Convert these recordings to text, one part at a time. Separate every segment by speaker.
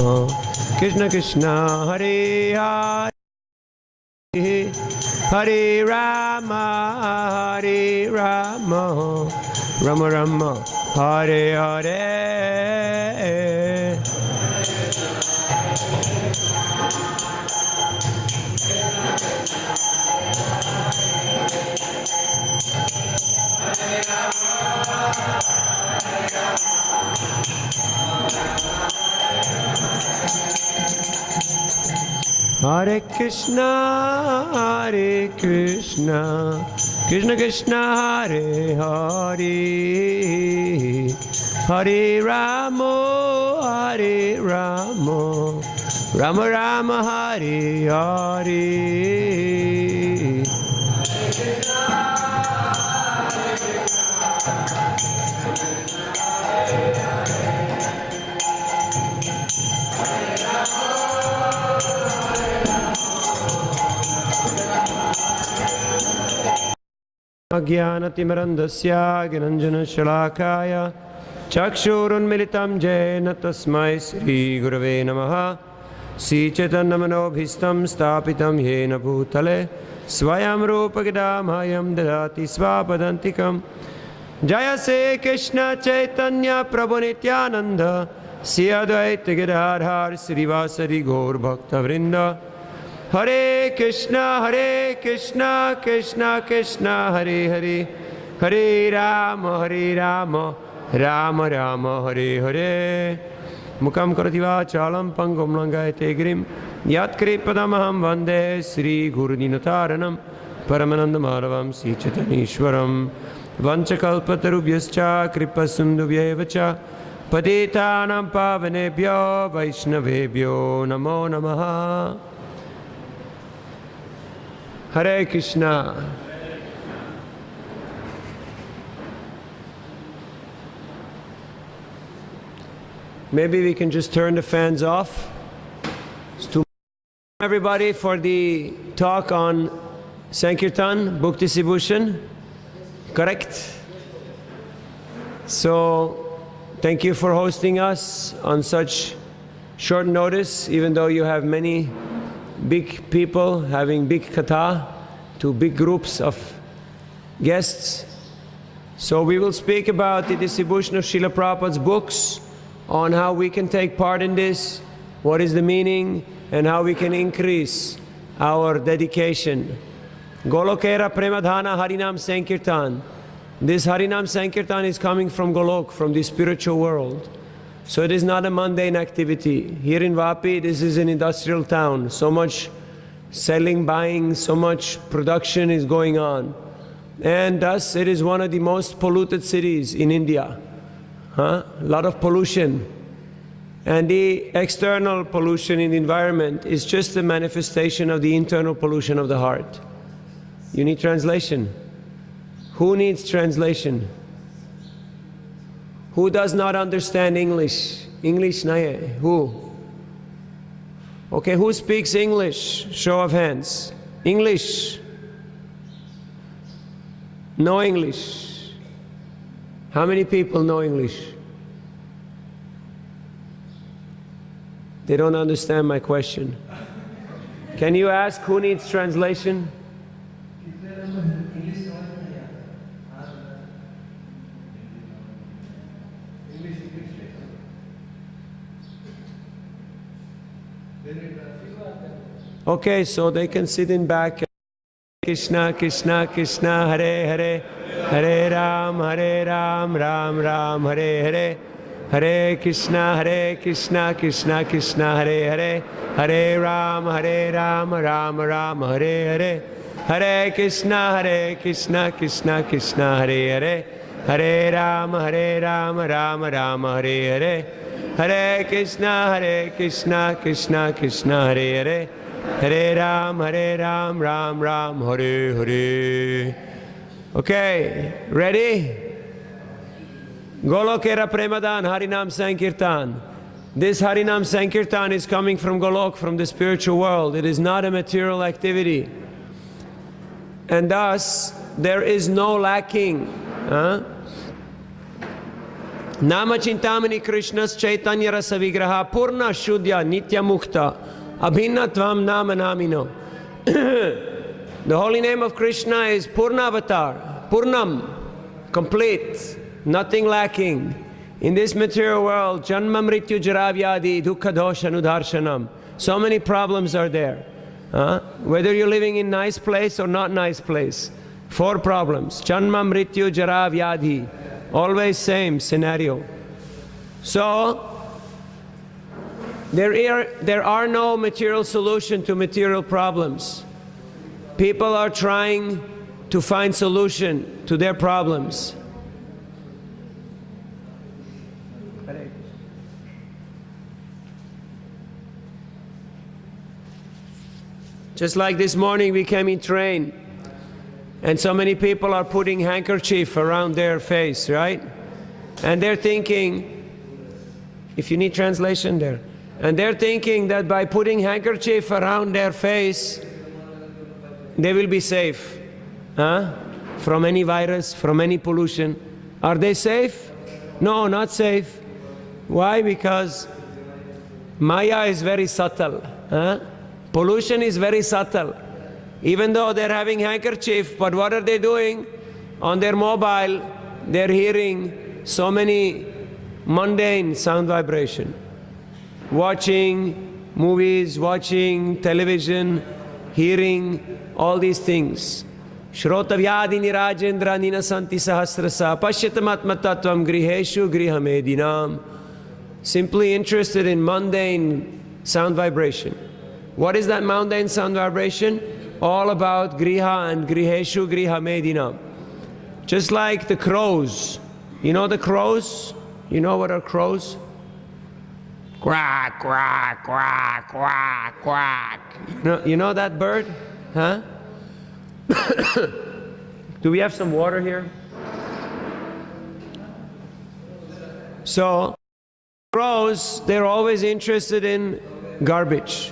Speaker 1: Krishna Krishna Hare Hare Hare Rama Rama Rama Hare Hare. Hare Krishna Krishna Krishna Hare Hare Hare Rama Rama Rama Hare Hare. Ajnanatimrandasya gnanjanashalakaya chakshurunmilitam jena tasmai Sri Gurave Namaha. Sri Chaitanyamanoਭીष्ટಂ સ્થાપિતં येन भूतले स्वयं रूपकदामह्यं ददाति स्वापदान्तिकं. जय श्री कृष्ण चैतन्य प्रभु नित्यानंद श्री अद्वैत गिरिधर श्रीवासरि गौर भक्तवृंद. हरे कृष्णा कृष्णा कृष्णा हरे हरे हरे राम राम राम हरे हरे. मुखं करोति वाचालं पंगुं लङ्घयते गिरिं यत्कृपदमहं वन्दे श्रीगुरुदीनतारणं परमानन्दमाधवं श्रीचैतन्येश्वरं. वंशकल्पतरुभ्यश्च कृपासिन्धुभ्येव च पतितानां पावनेभ्यो वैष्णवेभ्यो नमो नमः. Hare Krishna. Maybe we can just turn the fans off. It's too much. Everybody for the talk on Sankirtan, Bhukti Sibhushan. Correct? So, thank you for hosting us on such short notice, even though you have many big people having big katha, to big groups of guests. So we will speak about the distribution of Srila Prabhupada's books, on how we can take part in this, what is the meaning, and how we can increase our dedication. Golokera Premadhana Harinam Sankirtan. This Harinam Sankirtan is coming from Golok, from the spiritual world. So it is not a mundane activity. Here in VAPI, this is an industrial town. So much selling, buying, so much production is going on. And thus, it is one of the most polluted cities in India. A lot of pollution. And the external pollution in the environment is just a manifestation of the internal pollution of the heart. You need translation. Who needs translation? Who does not understand English? English nahe. Who? Okay, who speaks English? Show of hands. English. No English. How many people know English? They don't understand my question. Can you ask who needs translation? Okay, so they can sit in back. Krishna, Krishna, Krishna, Hare Hare, Hare Ram, Ram Ram, Hare Hare, Hare Krishna, Krishna, Krishna, Hare Hare, Hare Ram, Ram Ram, Hare Hare, Hare Krishna, Krishna, Krishna, Hare Hare, Hare Ram, Ram Ram, Hare Hare, Hare Krishna, Krishna, Krishna, Hare Hare, Hare Ram, Ram Ram, Hare Hare. Okay, ready? Golokera Premadan Harinam Sankirtan. This Harinam Sankirtan is coming from Golok, from the spiritual world. It is not a material activity. And thus, there is no lacking. Nama Chintamani Krishna's Chaitanya Rasa Vigraha Purna Shuddha Nitya Mukta Abhinnatvam Nama Namino. The holy name of Krishna is Purnavatar, Purnam, complete, nothing lacking. In this material world, Janma Mrityu Jaravyadi Dukkha Dosha Nudarshanam. So many problems are there. Whether you're living in nice place or not nice place. 4 problems. Janma Mrityu Jaravyadi. Always same scenario. So, there are no material solution to material problems. People are trying to find solution to their problems. Just like this morning we came in train, and so many people are putting handkerchief around their face, right? And they're thinking, if you need translation there, and they're thinking that by putting handkerchief around their face, they will be safe from any virus, from any pollution. Are they safe? No, not safe. Why? Because Maya is very subtle. Pollution is very subtle. Even though they're having handkerchief, but what are they doing? On their mobile, they're hearing so many mundane sound vibration. Watching movies, watching television, hearing all these things. Shrotavyadini Rajendra Ninasanti Sahasrasa Pashyatamatmatatvam Griheshu Grihamedinam. Simply interested in mundane sound vibration. What is that mundane sound vibration? All about Griha and Griheshu Grihamedinam. Just like the crows. You know the crows? You know what are crows? Quack, quack, quack, quack, quack. You know that bird? Huh? Do we have some water here? So, crows, they're always interested in garbage.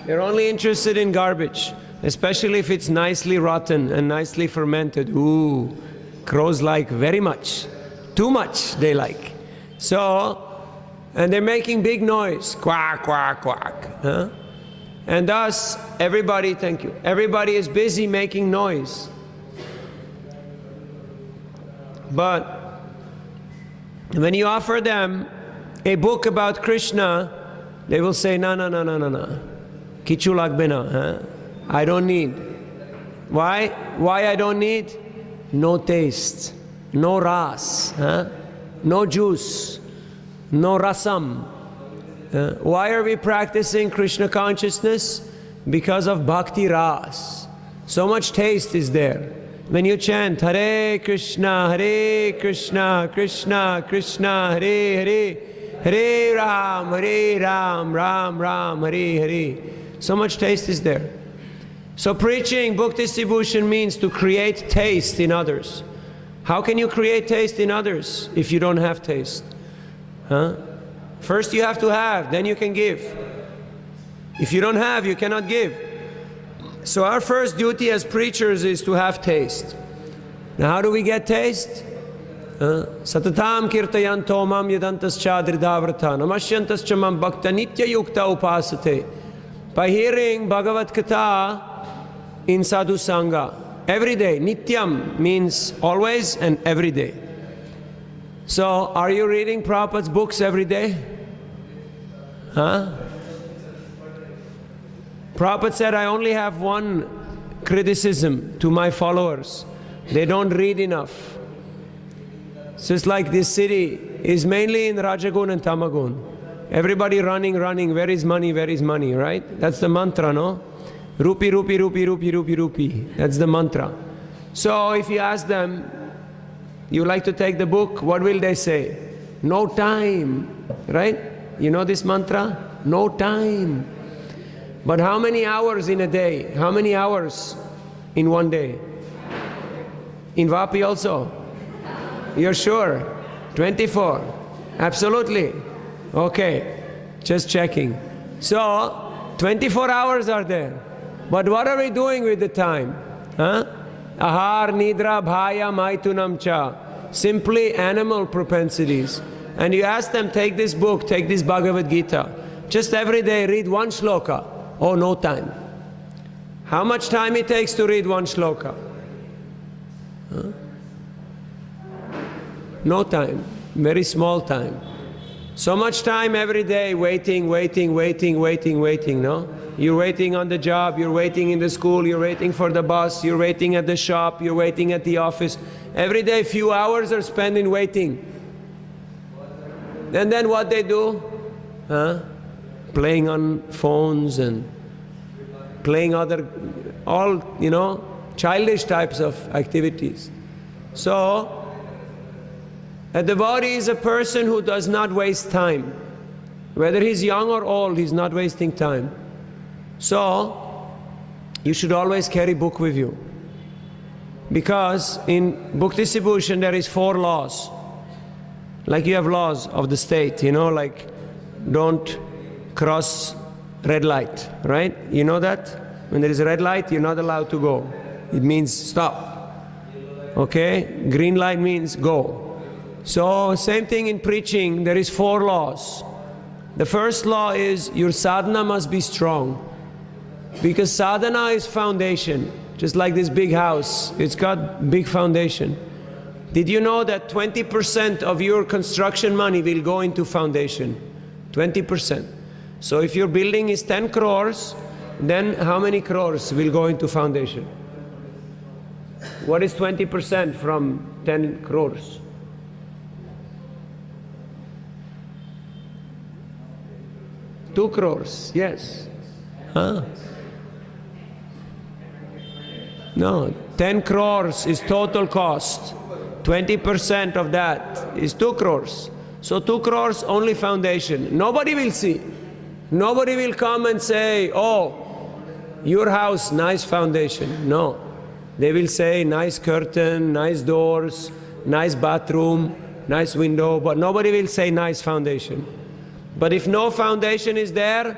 Speaker 1: They're only interested in garbage, especially if it's nicely rotten and nicely fermented. Ooh, crows like very much. Too much they like. So, and they're making big noise. Quack, quack, quack. Huh? And thus, everybody, thank you, everybody is busy making noise. But when you offer them a book about Krishna, they will say, no, no, no, no, no, no. Kichu lagbena. I don't need. Why? Why I don't need? No taste, no ras, no juice, no rasam. Why are we practicing Krishna consciousness? Because of bhakti ras. So much taste is there. When you chant Hare Krishna, Krishna Krishna, Hare Hare, Hare Ram, Ram Ram, Hare Hare. So much taste is there. So preaching, book distribution means to create taste in others. How can you create taste in others if you don't have taste? First you have to have, then you can give. If you don't have, you cannot give. So our first duty as preachers is to have taste. Now how do we get taste? Satatam kirtayanto mam yadantas chadridavrata namashyantas chamam bhakta nitya yukta upasate. By hearing Bhagavad Gita in sadhu sangha, every day. Nityam means always and every day. So, are you reading Prabhupada's books every day? Prabhupada said, I only have one criticism to my followers. They don't read enough. It's just like this city is mainly in Rajagun and Tamagun. Everybody running, where is money, right? That's the mantra, no? Rupi, rupi, rupi, rupi, rupi, rupi. That's the mantra. So if you ask them, you like to take the book, what will they say? No time, right? You know this mantra? No time. But how many hours in a day? How many hours in one day? In VAPI also? You're sure? 24? Absolutely. Okay, just checking. So, 24 hours are there. But what are we doing with the time? Ahar, nidra, bhaya, maitunam cha. simply animal propensities. And you ask them, take this book, take this Bhagavad Gita. Just every day read one shloka. Oh, no time. How much time it takes to read one shloka? Huh? No time. Very small time. So much time every day waiting, no? You're waiting on the job, you're waiting in the school, you're waiting for the bus, you're waiting at the shop, you're waiting at the office. Every day few hours are spent in waiting. And then what they do? Huh? Playing on phones and playing all, childish types of activities. So, a devotee is a person who does not waste time. Whether he's young or old, he's not wasting time. So, you should always carry book with you. Because in book distribution there is 4 laws. Like you have laws of the state, like don't cross red light, right? You know that? When there is a red light, you're not allowed to go. It means stop. Okay? Green light means go. So, same thing in preaching, there is 4 laws. The first law is your sadhana must be strong. Because sadhana is foundation. Just like this big house, it's got big foundation. Did you know that 20% of your construction money will go into foundation? 20%. So if your building is 10 crores, then how many crores will go into foundation? What is 20% from 10 crores? Two crores, yes. Huh? No, 10 crores is total cost. 20% of that is 2 crores. So 2 crores only foundation. Nobody will see. Nobody will come and say, oh, your house, nice foundation. No. They will say, nice curtain, nice doors, nice bathroom, nice window, but nobody will say nice foundation. But if no foundation is there,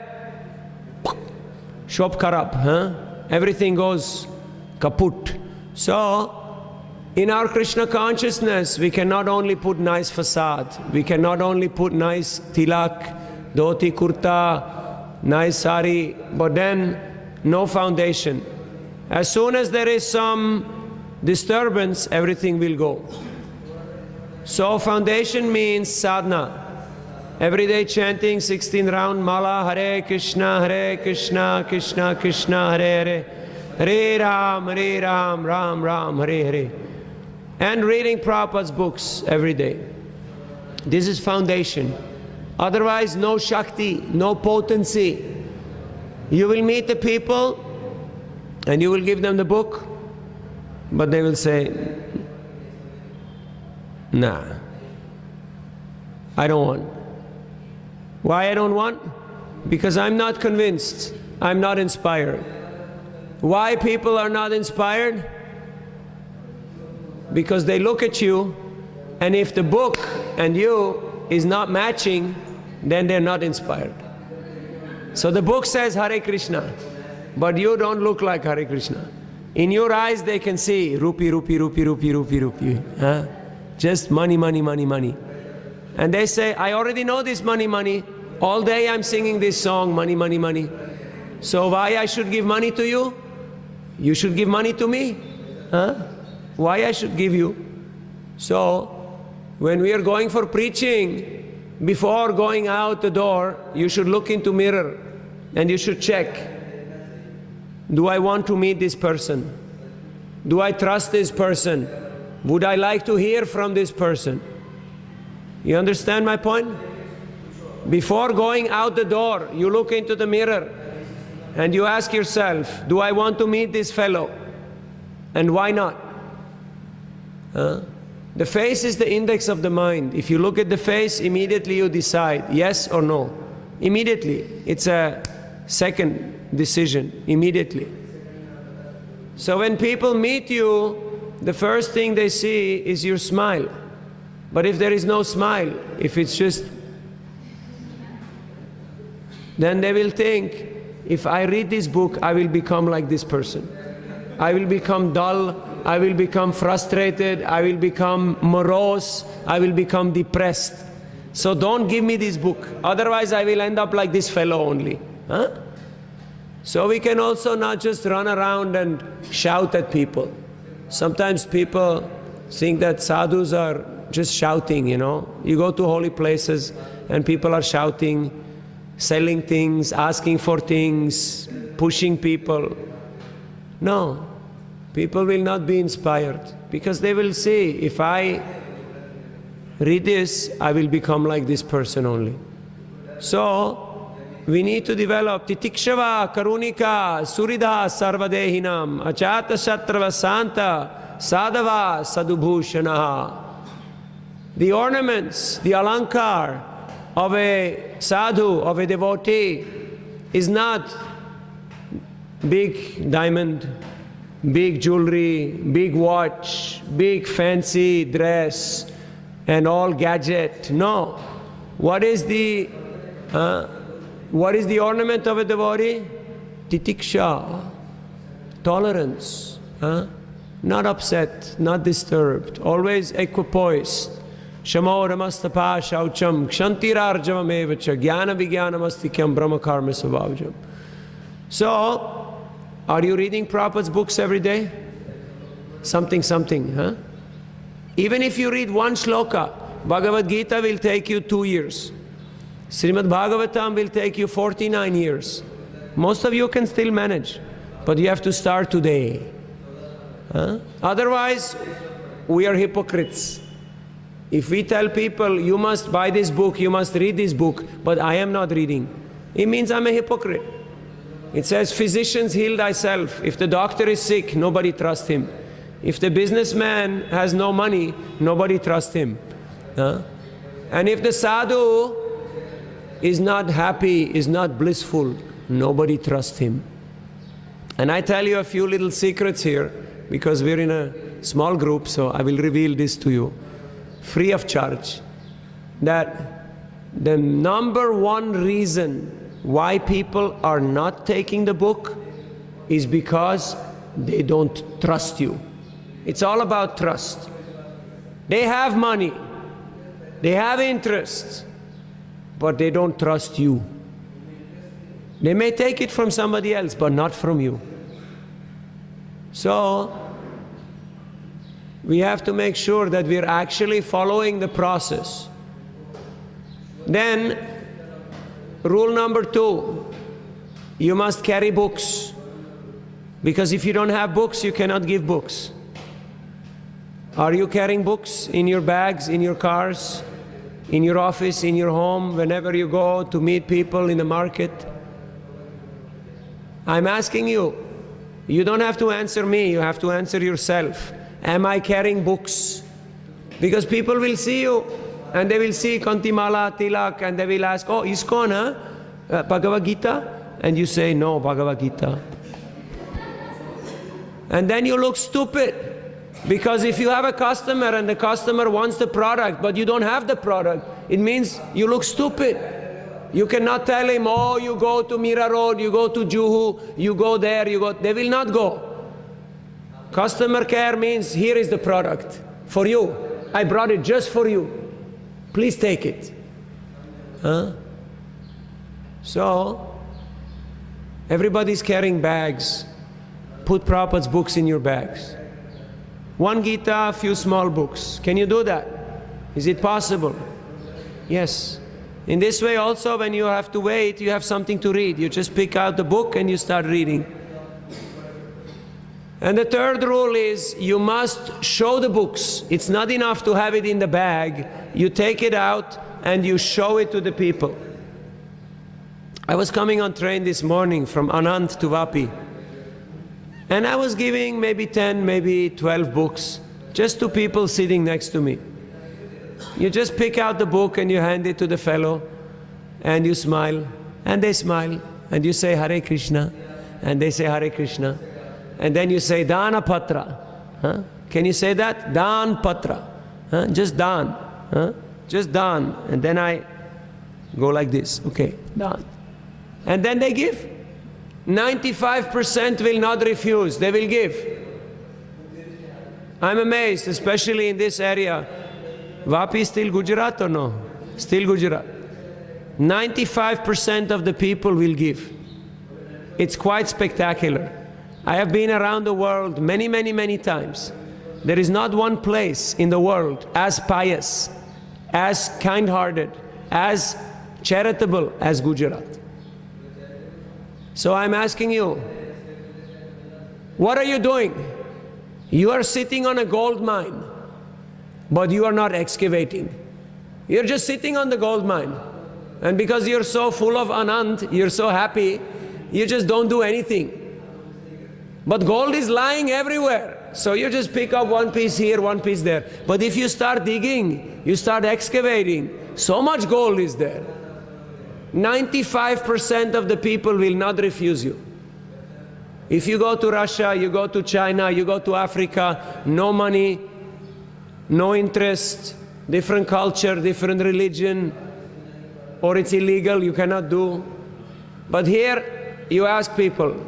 Speaker 1: shop karab, huh? Everything goes kaput. So, in our Krishna consciousness, we can not only put nice facade, we can not only put nice tilak, dhoti kurta, nice sari, but then no foundation. As soon as there is some disturbance, everything will go. So foundation means sadhana. Every day chanting 16 round mala, Hare Krishna, Krishna Krishna, Hare Hare, Ram, Ram, Hare Hare. And reading Prabhupada's books every day. This is foundation. Otherwise, no Shakti, no potency. You will meet the people and you will give them the book, but they will say, nah, I don't want. Why I don't want? Because I'm not convinced, I'm not inspired. Why people are not inspired? Because they look at you, and if the book and you is not matching, then they're not inspired. So the book says Hare Krishna, but you don't look like Hare Krishna. In your eyes they can see rupee, huh? Just money. And they say, I already know this money. All day I'm singing this song, money. So why I should give money to you? You should give money to me, huh? Why I should give you? So, when we are going for preaching, before going out the door, you should look into mirror and you should check. Do I want to meet this person? Do I trust this person? Would I like to hear from this person? You understand my point? Before going out the door, you look into the mirror and you ask yourself, do I want to meet this fellow? And why not? The face is the index of the mind. If you look at the face, immediately you decide yes or no. Immediately. It's a second decision. Immediately. So when people meet you, the first thing they see is your smile. But if there is no smile, if it's just, then they will think, if I read this book, I will become like this person. I will become dull, I will become frustrated, I will become morose, I will become depressed. So don't give me this book, otherwise I will end up like this fellow only. Huh? So we can also not just run around and shout at people. Sometimes people think that sadhus are just shouting, you know. You go to holy places and people are shouting, selling things, asking for things, pushing people. No, people will not be inspired because they will see, if I read this, I will become like this person only. So we need to develop titikshava, karunika, suridha, sarvadehinam, achata shatrava santa, sadhava, sadubhushanaha. The ornaments, the alankar of a sadhu, of a devotee, is not big diamond, big jewelry, big watch, big fancy dress, and all gadget. No. What is the ornament of a devotee? Titiksha, tolerance, not upset, not disturbed, always equipoised. Shamo ramastapa shaucham kshantirarjavam evacha jnana vijnanamastikam brahmakarma svabhajam. So, are you reading Prabhupada's books every day? Something, huh? Even if you read one shloka, Bhagavad Gita will take you 2 years. Srimad Bhagavatam will take you 49 years. Most of you can still manage, but you have to start today. Otherwise, we are hypocrites. If we tell people, you must buy this book, you must read this book, but I am not reading, it means I'm a hypocrite. It says, physicians, heal thyself. If the doctor is sick, nobody trusts him. If the businessman has no money, nobody trusts him. And if the sadhu is not happy, is not blissful, nobody trusts him. And I tell you a few little secrets here, because we're in a small group, so I will reveal this to you, free of charge, that the number one reason why people are not taking the book is because they don't trust you. It's all about trust. They have money, they have interests, but they don't trust you. They may take it from somebody else, but not from you. So, we have to make sure that we're actually following the process. Then, rule number 2, you must carry books. Because if you don't have books, you cannot give books. Are you carrying books in your bags, in your cars, in your office, in your home, whenever you go to meet people in the market? I'm asking you, you don't have to answer me, you have to answer yourself. Am I carrying books? Because people will see you, and they will see Kantimala, Tilak, and they will ask, oh, ISKCON, huh? Bhagavad Gita? And you say, no, Bhagavad Gita. And then you look stupid. Because if you have a customer and the customer wants the product, but you don't have the product, it means you look stupid. You cannot tell him, oh, you go to Mira Road, you go to Juhu, you go there, you go. They will not go. Customer care means, here is the product for you. I brought it just for you. Please take it. So, everybody's carrying bags. Put Prabhupada's books in your bags. One Gita, a few small books. Can you do that? Is it possible? Yes. In this way also, when you have to wait, you have something to read. You just pick out the book and you start reading. And the third rule is, you must show the books. It's not enough to have it in the bag. You take it out and you show it to the people. I was coming on train this morning from Anand to VAPI. And I was giving maybe 10, maybe 12 books, just to people sitting next to me. You just pick out the book and you hand it to the fellow, and you smile, and they smile, and you say Hare Krishna, and they say Hare Krishna, and then you say Dana Patra. Huh? Can you say that? Dan Patra. Huh? Just Dan. Huh? Just Dan. And then I go like this. Okay, Dan. And then they give. 95% will not refuse, they will give. I'm amazed, especially in this area. VAPI is still Gujarat or no? Still Gujarat. 95% of the people will give. It's quite spectacular. I have been around the world many times. There is not one place in the world as pious, as kind-hearted, as charitable as Gujarat. So I'm asking you, what are you doing? You are sitting on a gold mine, but you are not excavating. You're just sitting on the gold mine. And because you're so full of anand, you're so happy, you just don't do anything. But gold is lying everywhere. So you just pick up one piece here, one piece there. But if you start digging, you start excavating, so much gold is there. 95% of the people will not refuse you. If you go to Russia, you go to China, you go to Africa, no money, no interest, different culture, different religion, or it's illegal, you cannot do. But here, you ask people,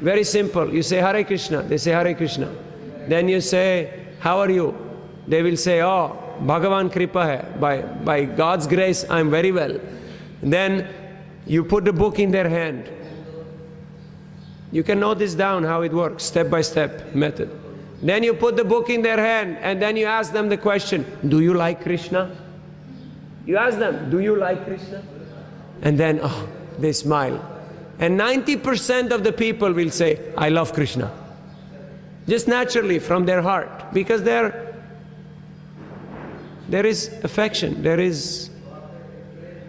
Speaker 1: very simple, you say Hare Krishna, they say Hare Krishna. Then you say, how are you? They will say, oh, Bhagavan Kripa hai, by God's grace, I'm very well. Then you put the book in their hand. You can note this down, how it works, step-by-step method. Then you put the book in their hand, and then you ask them the question, do you like Krishna? You ask them, do you like Krishna? And then, oh, they smile. And 90% of the people will say, I love Krishna. Just naturally, from their heart. Because there is affection, there is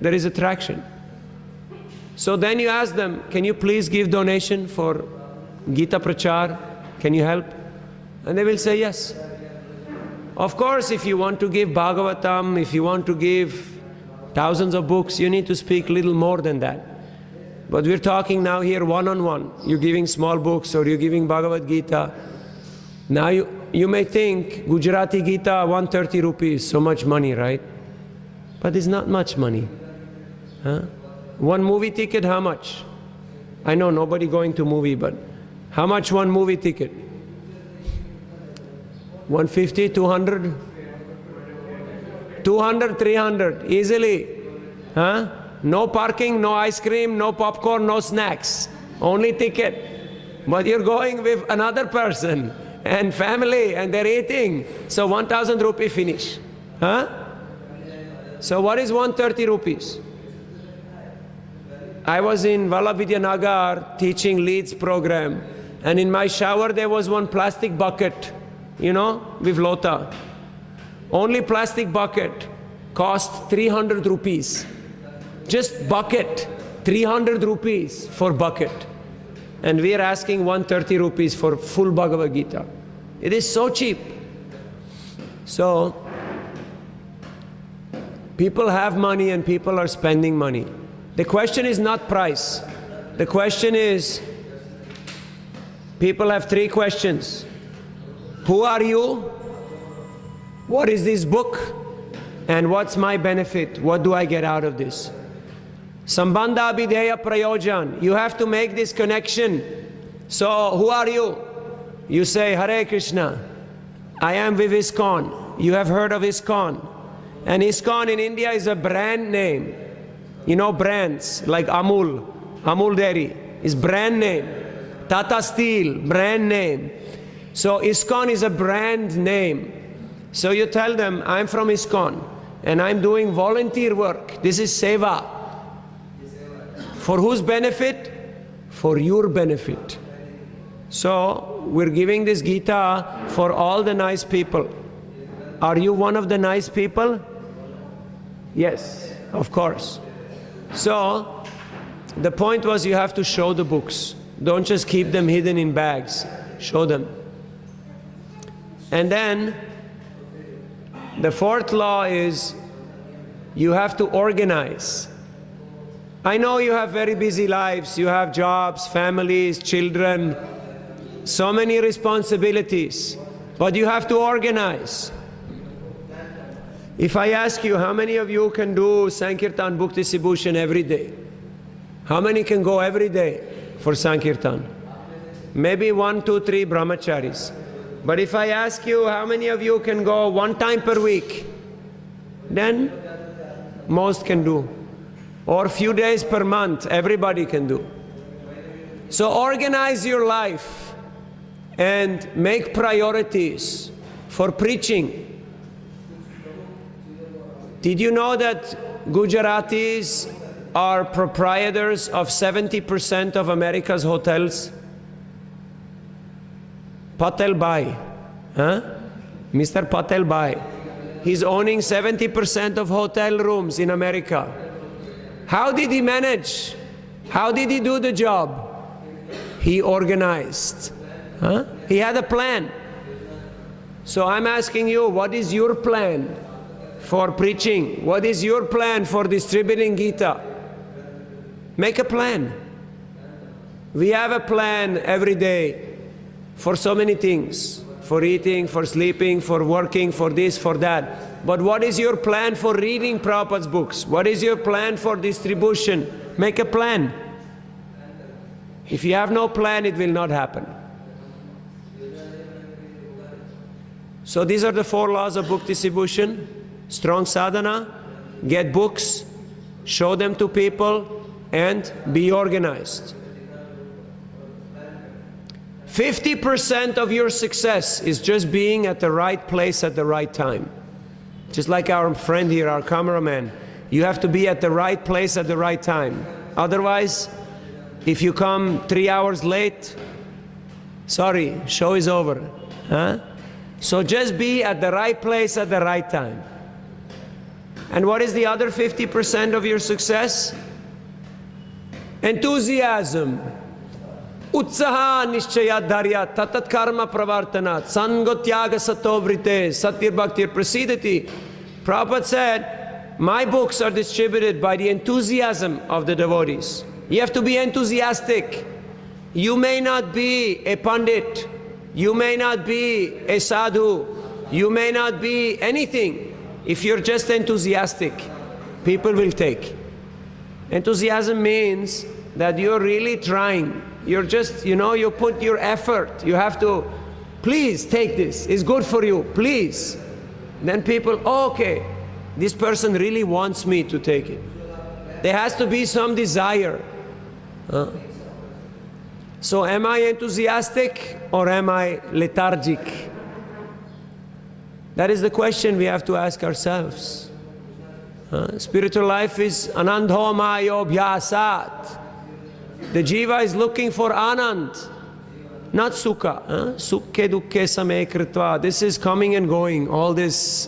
Speaker 1: attraction. So then you ask them, can you please give donation for Gita Prachar? Can you help? And they will say yes. Of course, if you want to give Bhagavatam, if you want to give thousands of books, you need to speak little more than that. But we're talking now here one-on-one. You're giving small books or you're giving Bhagavad Gita. Now you may think Gujarati Gita, 130 rupees, so much money, right? But it's not much money. Huh? One movie ticket, how much? I know nobody going to movie, but how much one movie ticket? 150, 200? 200, 300, easily. Huh? No parking, no ice cream, no popcorn, no snacks. Only ticket. But you're going with another person and family and they're eating. So 1,000 rupee finish. Huh? So what is 130 rupees? I was in Vallavidya teaching Leeds program, and in my shower there was one plastic bucket, you know, with lota. Only plastic bucket cost 300 rupees. Just bucket, 300 rupees for bucket. And we are asking 130 rupees for full Bhagavad Gita. It is so cheap. So, people have money and people are spending money. The question is not price. The question is, people have three questions. Who are you? What is this book? And what's my benefit? What do I get out of this? Sambandha abhideya prayojan. You have to make this connection. So, who are you? You say, Hare Krishna. I am with ISKCON. You have heard of ISKCON. And ISKCON in India is a brand name. You know brands like Amul, Amul Dairy is brand name. Tata Steel, brand name. So ISKCON is a brand name. So you tell them, I'm from ISKCON and I'm doing volunteer work. This is seva. For whose benefit? For your benefit. So we're giving this Gita for all the nice people. Are you one of the nice people? Yes, of course. So the point was you have to show the books. Don't just keep them hidden in bags. Show them. And then the fourth law is you have to organize. I know you have very busy lives. You have jobs, families, children, so many responsibilities. But you have to organize. If I ask you, how many of you can do Sankirtan book distribution every day? How many can go every day for Sankirtan? Maybe 1, 2, 3 brahmacharis. But if I ask you how many of you can go one time per week, then most can do. Or a few days per month, everybody can do. So organize your life and make priorities for preaching. Did you know that Gujaratis are proprietors of 70% of America's hotels? Patel Bhai, Mr. Patel Bhai. He's owning 70% of hotel rooms in America. How did he manage? How did he do the job? He organized. He had a plan. So I'm asking you, what is your plan for preaching? What is your plan for distributing Gita? Make a plan. We have a plan every day for so many things. For eating, for sleeping, for working, for this, for that. But what is your plan for reading Prabhupada's books? What is your plan for distribution? Make a plan. If you have no plan, it will not happen. So these are the 4 laws of book distribution. Strong sadhana, get books, show them to people, and be organized. 50% of your success is just being at the right place at the right time. Just like our friend here, our cameraman. You have to be at the right place at the right time. Otherwise, if you come 3 hours late, sorry, show is over. So just be at the right place at the right time. And what is the other 50% of your success? Enthusiasm. Utsaha nishchayat dharya tatat karma pravartanat sangotyaga satovrite satir bhaktir prasidati. Prabhupada said, my books are distributed by the enthusiasm of the devotees. You have to be enthusiastic. You may not be a pandit. You may not be a sadhu. You may not be anything. If you're just enthusiastic, people will take. Enthusiasm means that you're really trying. You're just, you put your effort. You have to, please take this. It's good for you, please. Then people, okay, this person really wants me to take it. There has to be some desire. So am I enthusiastic or am I lethargic? That is the question we have to ask ourselves. Spiritual life is anandho mayo bhyasat. The jiva is looking for anand, not sukha. Sukhe dukkhe same kritva. This is coming and going, all this,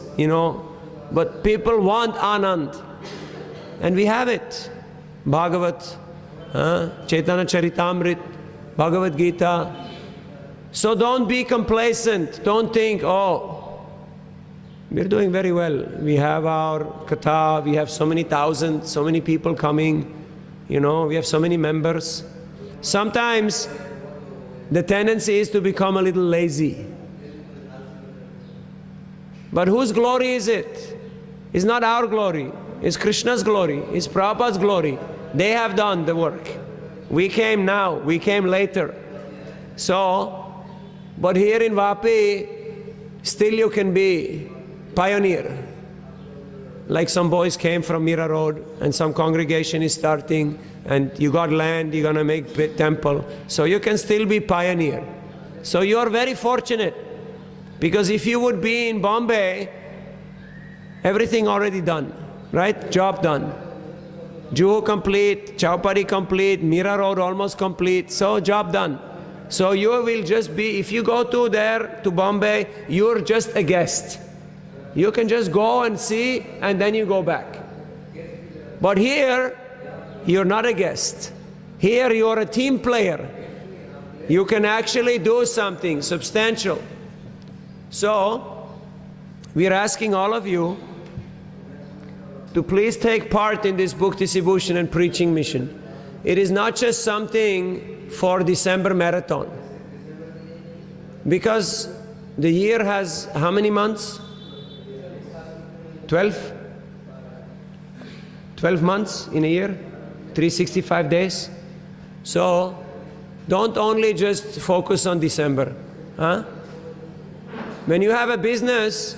Speaker 1: But people want anand. And we have it. Bhagavat, Chaitanya Charitamrit, Bhagavad Gita. So don't be complacent. Don't think, oh, we're doing very well. We have our katha, we have so many thousands, so many people coming. We have so many members. Sometimes the tendency is to become a little lazy. But whose glory is it? It's not our glory. It's Krishna's glory. It's Prabhupada's glory. They have done the work. We came now. We came later. So, but here in VAPI, still you can be pioneer. Like some boys came from Mira Road and some congregation is starting and you got land, you're going to make big temple. So you can still be pioneer. So you are very fortunate because if you would be in Bombay, everything already done, right? Job done. Juhu complete, Chowpatty complete, Mira Road almost complete, so job done. So you will just be, if you go to Bombay, you're just a guest. You can just go and see and then you go back. But here, you're not a guest. Here you're a team player. You can actually do something substantial. So, we're asking all of you to please take part in this book distribution and preaching mission. It is not just something for December marathon. Because the year has how many months? 12? 12 months in a year? 365 days? So, don't only just focus on December. When you have a business,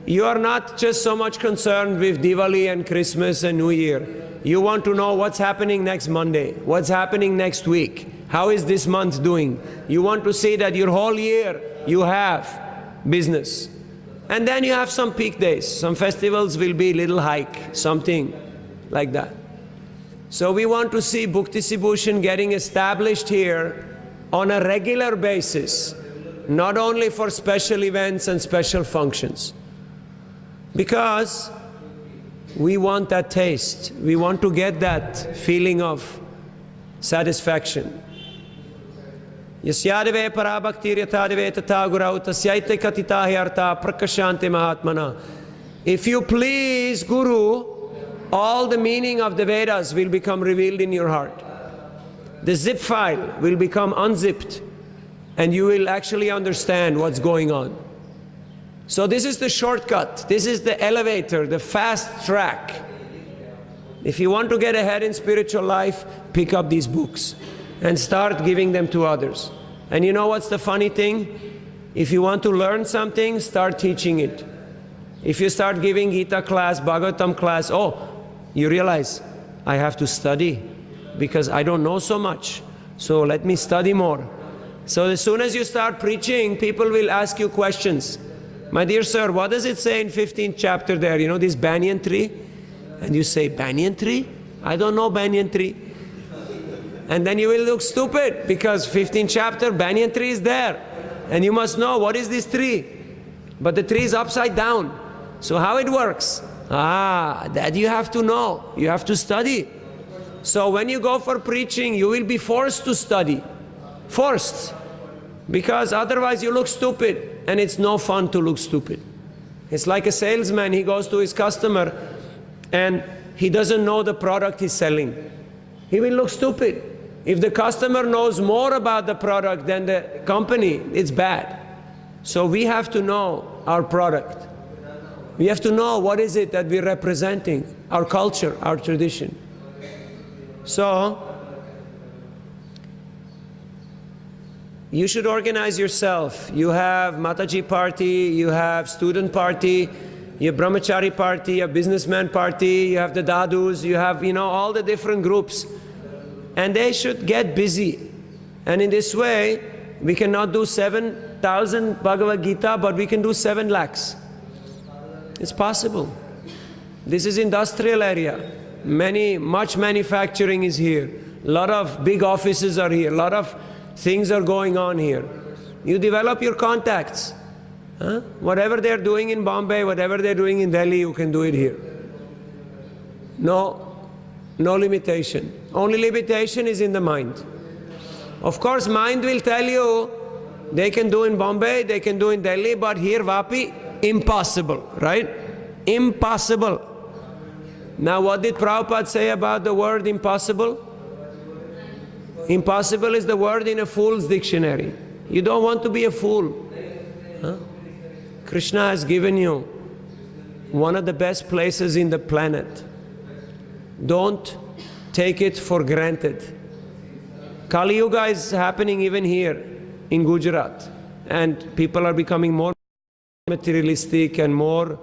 Speaker 1: you are not just so much concerned with Diwali and Christmas and New Year. You want to know what's happening next Monday, what's happening next week, how is this month doing. You want to see that your whole year you have business. And then you have some peak days. Some festivals will be little hike, something like that. So we want to see book distribution getting established here on a regular basis, not only for special events and special functions. Because we want that taste. We want to get that feeling of satisfaction. Yasyadave parabhaktir yatadave tata gurau tasyaite katitahi artha prakashante mahatmana. If you please Guru, all the meaning of the Vedas will become revealed in your heart. The zip file will become unzipped and you will actually understand what's going on. So this is the shortcut, this is the elevator, the fast track. If you want to get ahead in spiritual life, pick up these books and start giving them to others. And you know what's the funny thing? If you want to learn something, start teaching it. If you start giving Gita class, Bhagavatam class, oh, you realize, I have to study because I don't know so much. So let me study more. So as soon as you start preaching, people will ask you questions. My dear sir, what does it say in 15th chapter there? You know this banyan tree? And you say, banyan tree? I don't know banyan tree. And then you will look stupid because 15th chapter, banyan tree is there. And you must know, what is this tree? But the tree is upside down. So how it works? That you have to know. You have to study. So when you go for preaching, you will be forced to study. Forced. Because otherwise you look stupid. And it's no fun to look stupid. It's like a salesman, he goes to his customer and he doesn't know the product he's selling. He will look stupid. If the customer knows more about the product than the company, it's bad. So we have to know our product. We have to know what is it that we're representing, our culture, our tradition. So, you should organize yourself. You have Mataji party, you have student party, you have brahmachari party, you have businessman party, you have the dadus, you have, all the different groups. And they should get busy. And in this way, we cannot do 7,000 Bhagavad Gita, but we can do 7 lakhs. It's possible. This is industrial area. Much manufacturing is here. A lot of big offices are here. A lot of things are going on here. You develop your contacts. Whatever they're doing in Bombay, whatever they're doing in Delhi, you can do it here. No limitation. Only limitation is in the mind. Of course, mind will tell you, they can do in Bombay, they can do in Delhi, but here VAPI, impossible, right? Impossible. Now what did Prabhupada say about the word impossible? Impossible is the word in a fool's dictionary. You don't want to be a fool. Krishna has given you one of the best places in the planet. Don't take it for granted. Kali Yuga is happening even here in Gujarat. And people are becoming more materialistic and more...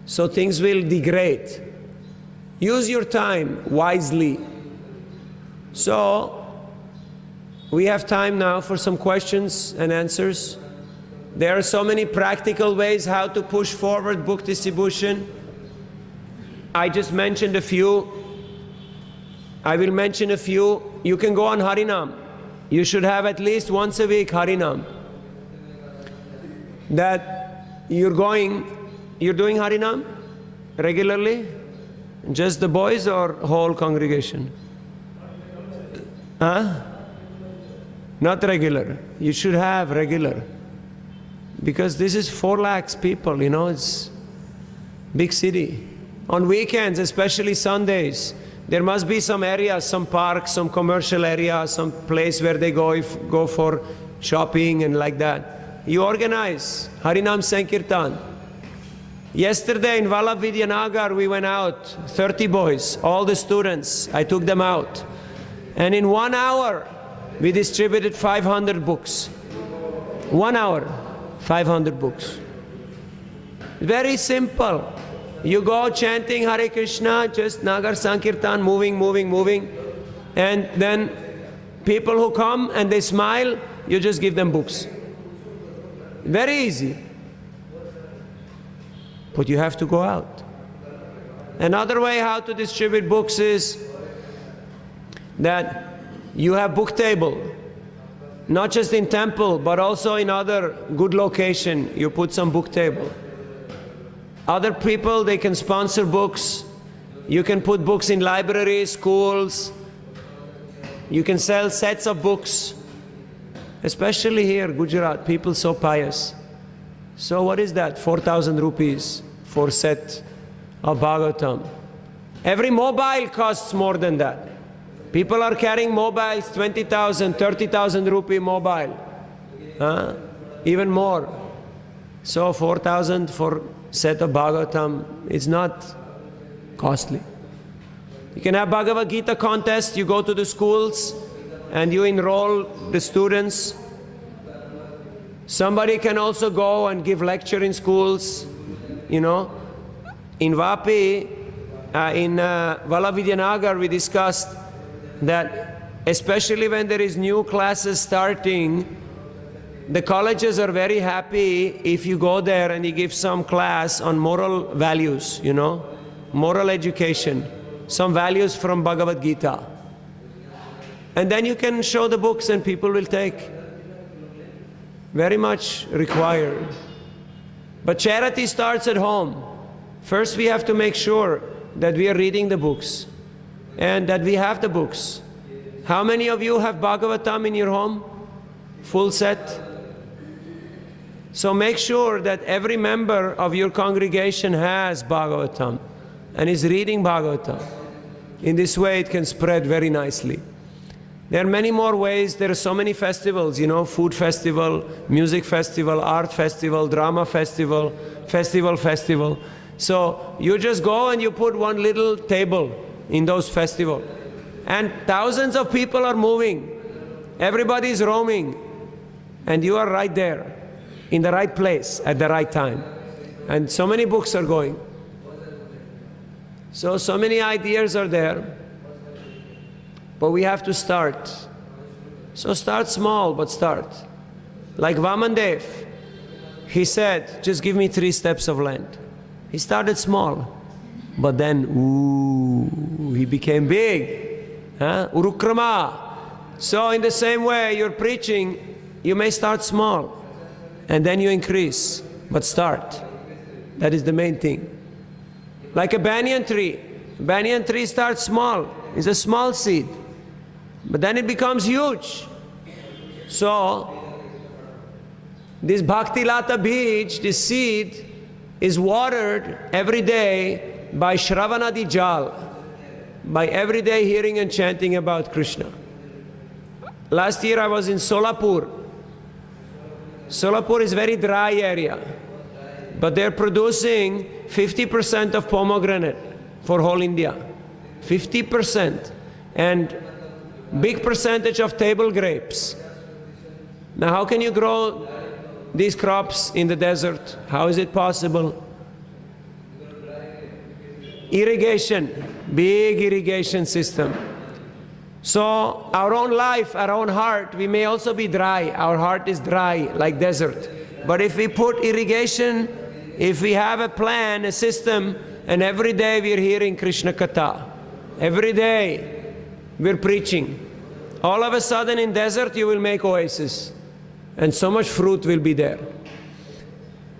Speaker 1: So things will degrade. Use your time wisely. So, we have time now for some questions and answers. There are so many practical ways how to push forward book distribution. I just mentioned a few. I will mention a few. You can go on Harinam. You should have at least once a week Harinam. That you're doing Harinam regularly? Just the boys or whole congregation? Not regular. You should have regular. Because this is 4 lakhs people, it's big city. On weekends, especially Sundays, there must be some areas, some parks, some commercial area, some place where they go for shopping and like that. You organize Harinam Sankirtan. Yesterday in Vallabh Vidyanagar, we went out, 30 boys, all the students, I took them out. And in 1 hour, we distributed 500 books. 1 hour, 500 books. Very simple. You go chanting Hare Krishna, just Nagar Sankirtan, moving. And then people who come and they smile, you just give them books. Very easy. But you have to go out. Another way how to distribute books is that you have book table. Not just in temple, but also in other good location, you put some book table. Other people, they can sponsor books. You can put books in libraries, schools. You can sell sets of books. Especially here, Gujarat, people so pious. So what is that? 4,000 rupees for set of Bhagavatam. Every mobile costs more than that. People are carrying mobiles, 20,000, 30,000 rupee mobile. Even more. So 4,000 for set of Bhagavatam is not costly. You can have Bhagavad Gita contest, you go to the schools and you enroll the students. Somebody can also go and give lecture in schools, you know. In VAPI, in Valavidyanagar, we discussed that especially when there is new classes starting, the colleges are very happy if you go there and you give some class on moral values, you know, moral education, some values from Bhagavad Gita. And then you can show the books and people will take. Very much required. But charity starts at home. First we have to make sure that we are reading the books and that we have the books. How many of you have Bhagavatam in your home? Full set? So make sure that every member of your congregation has Bhagavatam and is reading Bhagavatam. In this way it can spread very nicely. There are many more ways. There are so many festivals, you know, food festival, music festival, art festival, drama festival, festival. So you just go and you put one little table in those festivals. And thousands of people are moving. Everybody is roaming. And you are right there, in the right place, at the right time. And so many books are going. So many ideas are there. But we have to start. So start small, but start. Like Vamandev, he said, just give me 3 steps of land. He started small, but then, he became big. Urukrama. So in the same way, you're preaching, you may start small, and then you increase, but start. That is the main thing. Like a banyan tree. A banyan tree starts small. It's a small seed. But then it becomes huge. So, this Bhakti Lata Bij, this seed, is watered every day by Shravanadi Jal, by every day hearing and chanting about Krishna. Last year I was in Solapur. Solapur is a very dry area, but they're producing 50% of pomegranate for whole India. 50%. And big percentage of table grapes. Now how can you grow these crops in the desert? How is it possible? Irrigation, big irrigation system. So our own life, our own heart, we may also be dry. Our heart is dry like desert. But if we put irrigation, if we have a plan, a system, and every day we're hearing Krishna Katha, every day we're preaching. All of a sudden in desert you will make oasis and so much fruit will be there.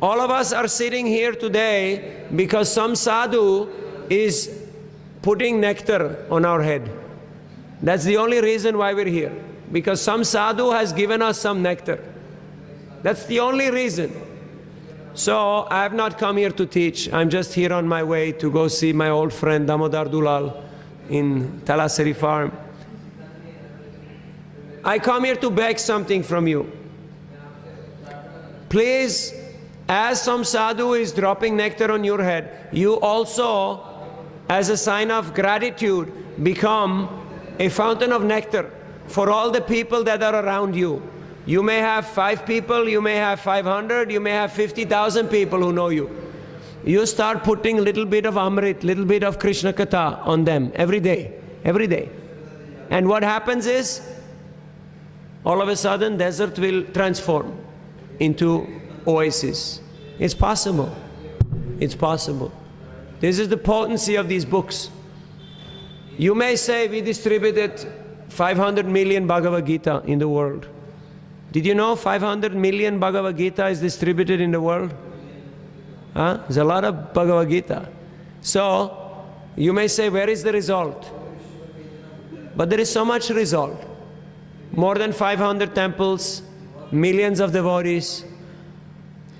Speaker 1: All of us are sitting here today because some sadhu is putting nectar on our head. That's the only reason why we're here. Because some sadhu has given us some nectar. That's the only reason. So I have not come here to teach. I'm just here on my way to go see my old friend Damodar Dulal in Talasari farm. I come here to beg something from you. Please, as some sadhu is dropping nectar on your head, you also, as a sign of gratitude, become a fountain of nectar for all the people that are around you. You may have 5 people, you may have 500, you may have 50,000 people who know you. You start putting a little bit of Amrit, little bit of Krishna Katha on them every day, every day. And what happens is, all of a sudden, desert will transform into oasis. It's possible. It's possible. This is the potency of these books. You may say we distributed 500 million Bhagavad Gita in the world. Did you know 500 million Bhagavad Gita is distributed in the world? There's a lot of Bhagavad Gita. So, you may say, where is the result? But there is so much result. More than 500 temples, millions of devotees.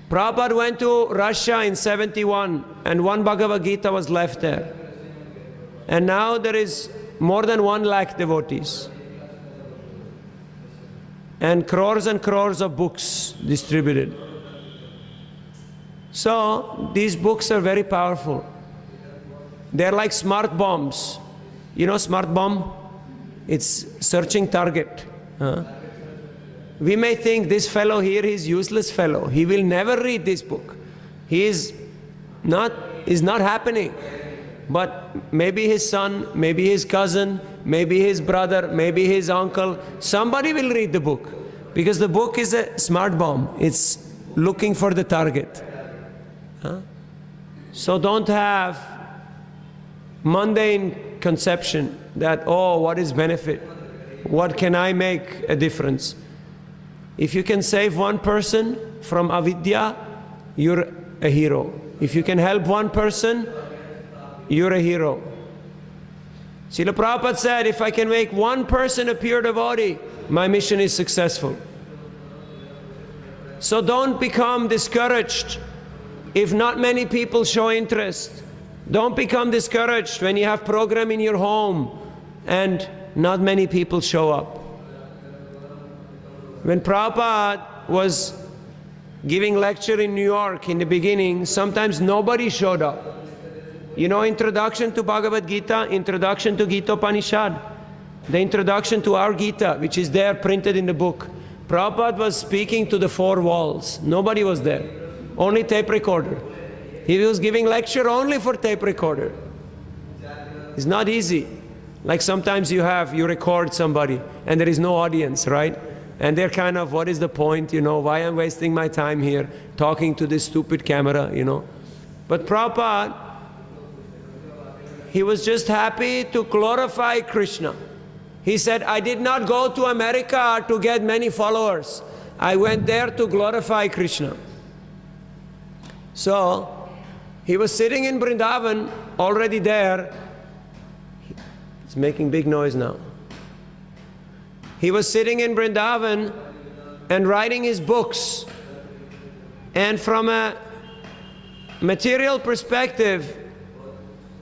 Speaker 1: Prabhupada went to Russia in 71 and one Bhagavad Gita was left there. And now there is more than 1 lakh devotees. And crores of books distributed. So, these books are very powerful. They're like smart bombs. You know smart bomb? It's searching target. We may think this fellow here is useless fellow. He will never read this book. He is not happening. But maybe his son, maybe his cousin, maybe his brother, maybe his uncle, somebody will read the book. Because the book is a smart bomb. It's looking for the target. So don't have mundane conception that, oh, what is benefit? What can I make a difference? If you can save one person from avidya, you're a hero. If you can help one person, you're a hero. Srila Prabhupada said, if I can make one person a pure devotee, my mission is successful. So don't become discouraged if not many people show interest. Don't become discouraged when you have program in your home and not many people show up. When Prabhupada was giving lecture in New York in the beginning, sometimes nobody showed up. You know, introduction to Bhagavad Gita, introduction to Gita Upanishad, the introduction to our Gita, which is there printed in the book. Prabhupada was speaking to the 4 walls. Nobody was there. Only tape recorder. He was giving lecture only for tape recorder. It's not easy. Like sometimes you record somebody and there is no audience, right? And they're kind of, what is the point, you know, why I'm wasting my time here talking to this stupid camera, you know. But Prabhupada, he was just happy to glorify Krishna. He said, I did not go to America to get many followers. I went there to glorify Krishna. So, he was sitting in Vrindavan, already there. It's making big noise now. He was sitting in Vrindavan and writing his books. And from a material perspective,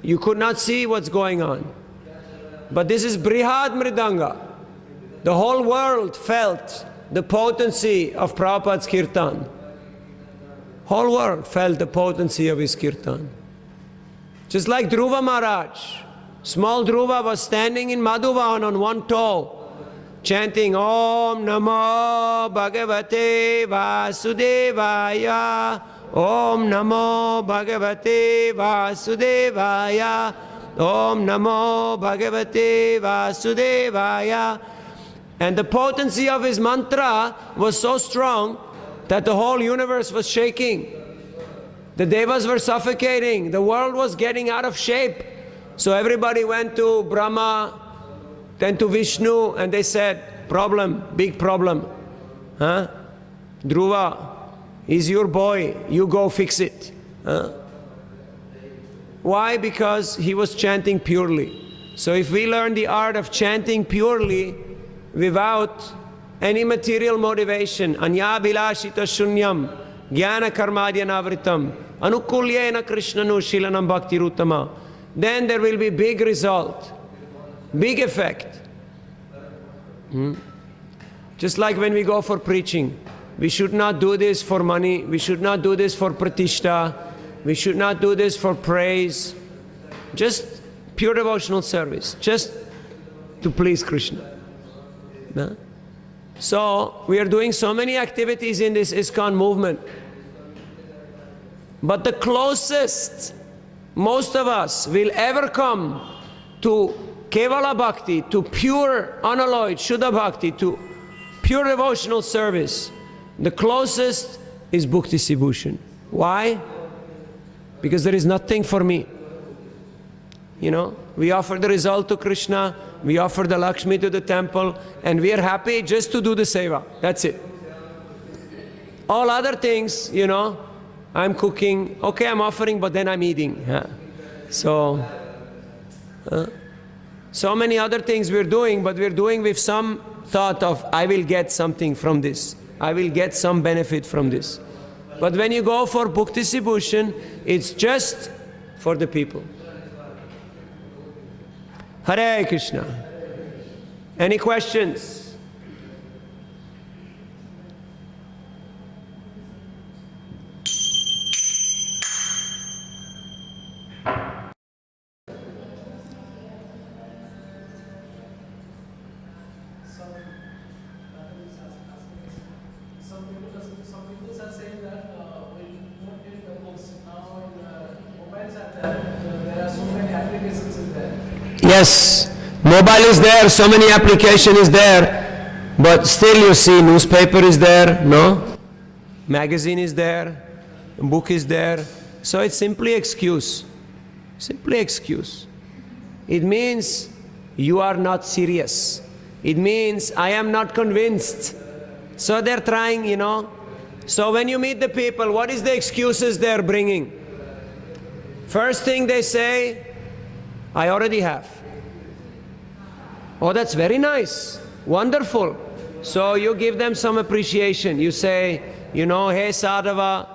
Speaker 1: you could not see what's going on. But this is Brihad Mridanga. The whole world felt the potency of Prabhupada's kirtan. Whole world felt the potency of his kirtan. Just like Dhruva Maharaj. Small Dhruva was standing in Madhuvan on one toe, chanting Om Namo Bhagavate Vasudevaya, Om Namo Bhagavate Vasudevaya, Om Namo Bhagavate Vasudevaya. And the potency of his mantra was so strong that the whole universe was shaking. The devas were suffocating. The world was getting out of shape. So everybody went to Brahma, then to Vishnu, and they said, problem, big problem. Dhruva, he's your boy, you go fix it. Why? Because he was chanting purely. So if we learn the art of chanting purely without any material motivation, anya bilashita shunyam, jnana karmadyanavritam, anukulyena krishnanu shilanam bhaktirutama, then there will be big result, big effect. Just like when we go for preaching, we should not do this for money, we should not do this for pratishta, we should not do this for praise, just pure devotional service, just to please Krishna. So we are doing so many activities in this ISKCON movement. But the closest most of us will ever come to Kevala Bhakti, to pure, unalloyed, Shuddha Bhakti, to pure devotional service, the closest is Bhukti Sibhushan. Why? Because there is nothing for me. You know, we offer the result to Krishna, we offer the Lakshmi to the temple, and we are happy just to do the seva. That's it. All other things, you know, I'm cooking, okay, I'm offering, but then I'm eating. Yeah. So many other things we're doing, but we're doing with some thought of, I will get something from this. I will get some benefit from this. But when you go for Bhukti Sibhushan, it's just for the people. Hare Krishna. Any questions? Yes, mobile is there, so many application is there, but still you see newspaper is there, no? Magazine is there, book is there, so it's simply excuse. Simply excuse. It means you are not serious. It means I am not convinced. So they're trying, you know. So when you meet the people, what is the excuses they're bringing? First thing they say, I already have. Oh, that's very nice, wonderful. So you give them some appreciation. You say, you know, hey Sadhava,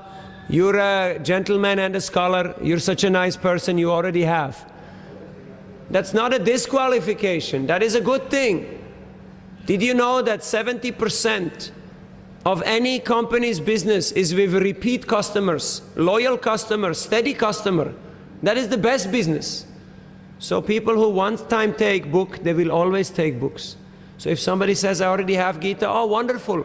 Speaker 1: you're a gentleman and a scholar, you're such a nice person, you already have. That's not a disqualification, that is a good thing. Did you know that 70% of any company's business is with repeat customers, loyal customers, steady customer? That is the best business. So people who one time take book, they will always take books. So if somebody says, I already have Gita, oh wonderful.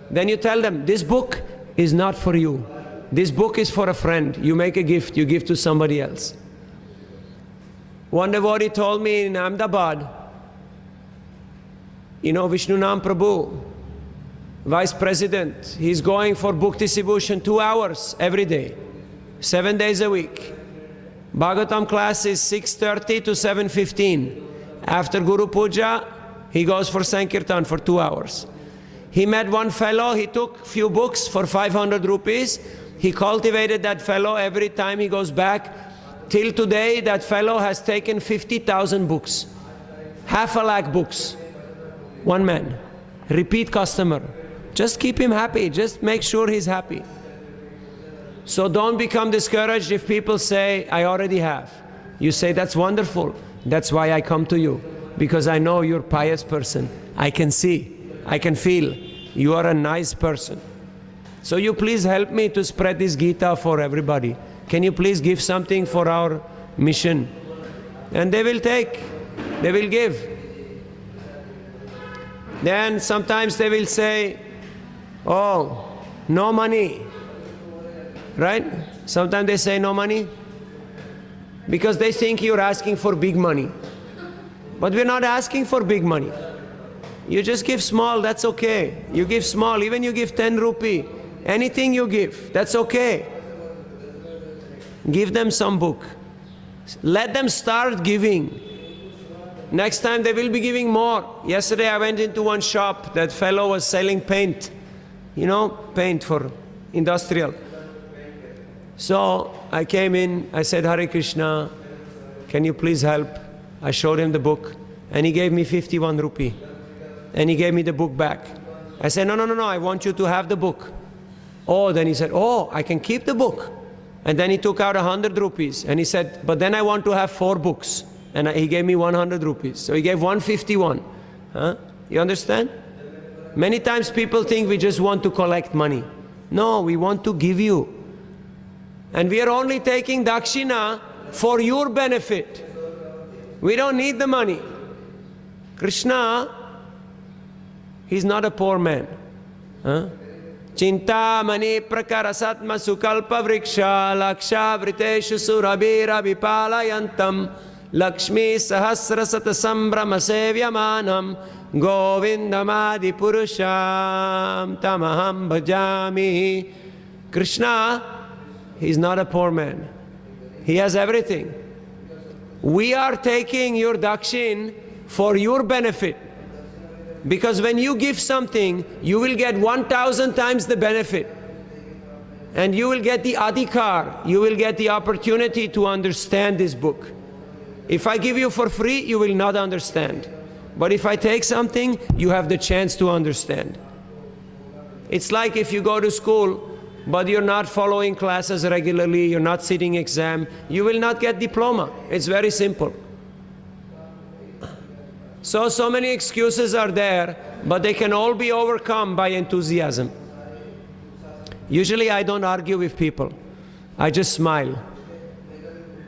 Speaker 1: Then you tell them, this book is not for you. This book is for a friend. You make a gift, you give to somebody else. One devotee told me in Ahmedabad, you know Vishnunam Prabhu, Vice President, he's going for Bhukti Sibhushan 2 hours every day, 7 days a week. Bhagavatam class is 6:30 to 7:15. After Guru Puja, he goes for Sankirtan for 2 hours. He met one fellow, he took few books for 500 rupees. He cultivated that fellow every time he goes back. Till today, that fellow has taken 50,000 books. 500,000 books. One man. Repeat customer. Just keep him happy. Just make sure he's happy. So don't become discouraged if people say, I already have. You say, that's wonderful. That's why I come to you. Because I know you're a pious person. I can see, I can feel. You are a nice person. So you please help me to spread this Gita for everybody. Can you please give something for our mission? And they will take, they will give. Then sometimes they will say, oh, no money. Right? Sometimes they say no money because they think you're asking for big money. But we're not asking for big money. You just give small, that's okay. You give small, even you give 10 rupee, anything you give, that's okay. Give them some book. Let them start giving. Next time they will be giving more. Yesterday I went into one shop, that fellow was selling paint. You know, paint for industrial. So I came in, I said, Hare Krishna, can you please help? I showed him the book, and he gave me 51 rupee. And he gave me the book back. I said, no, I want you to have the book. Oh, then he said, oh, I can keep the book. And then he took out 100 rupees, and he said, but then I want to have 4 books. And he gave me 100 rupees. So he gave 151. Huh? You understand? Many times people think we just want to collect money. No, we want to give you. And we are only taking dakshina for your benefit. We don't need the money. Krishna He's not a poor man. Huh? Chintamani prakarasatma sukalpa vriksha laksha vriteshu surabira vipalayantam Lakshmi sahasrasata sambrama sevyamanam Govindamadi purusham tamaham bhajami. Krishna, he's not a poor man. He has everything. We are taking your dakshin for your benefit. Because when you give something, you will get 1,000 times the benefit. And you will get the adhikar, you will get the opportunity to understand this book. If I give you for free, you will not understand. But if I take something, you have the chance to understand. It's like if you go to school, but you're not following classes regularly, you're not sitting exam, you will not get diploma. It's very simple. So many excuses are there, but they can all be overcome by enthusiasm. Usually I don't argue with people. I just smile.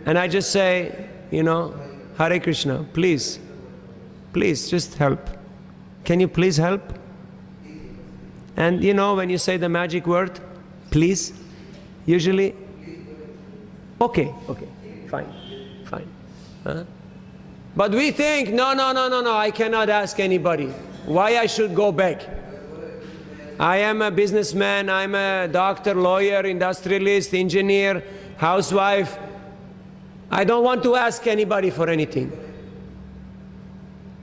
Speaker 1: And I just say, you know, Hare Krishna, please just help. Can you please help? And you know, when you say the magic word, please, usually, okay, fine. Huh? But we think, no, I cannot ask anybody. Why I should go back? I am a businessman, I'm a doctor, lawyer, industrialist, engineer, housewife. I don't want to ask anybody for anything.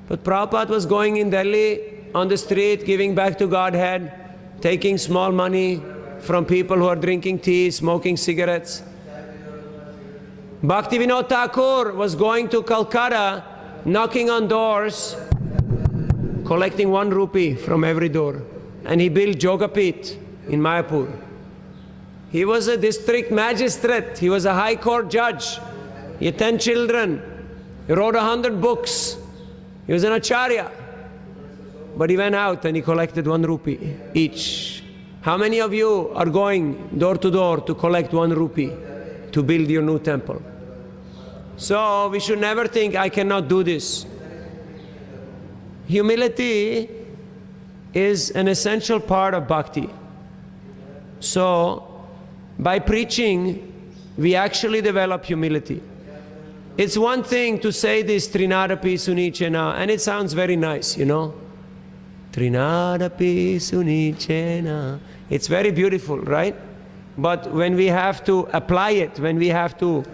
Speaker 1: But Prabhupada was going in Delhi on the street, giving back to Godhead, taking small money from people who are drinking tea, smoking cigarettes. Bhaktivinoda Thakur was going to Calcutta, knocking on doors, collecting 1 rupee from every door. And he built Jogapit in Mayapur. He was a district magistrate, he was a high court judge. He had 10 children, he wrote 100 books. He was an acharya. But he went out and he collected 1 rupee each. How many of you are going door to door to collect 1 rupee to build your new temple? So we should never think, I cannot do this. Humility is an essential part of bhakti. So by preaching, we actually develop humility. It's one thing to say this Trinadapi Sunichena, and it sounds very nice, you know. Trinadapi Sunichena. It's very beautiful, right? But when we have to apply it, when we have to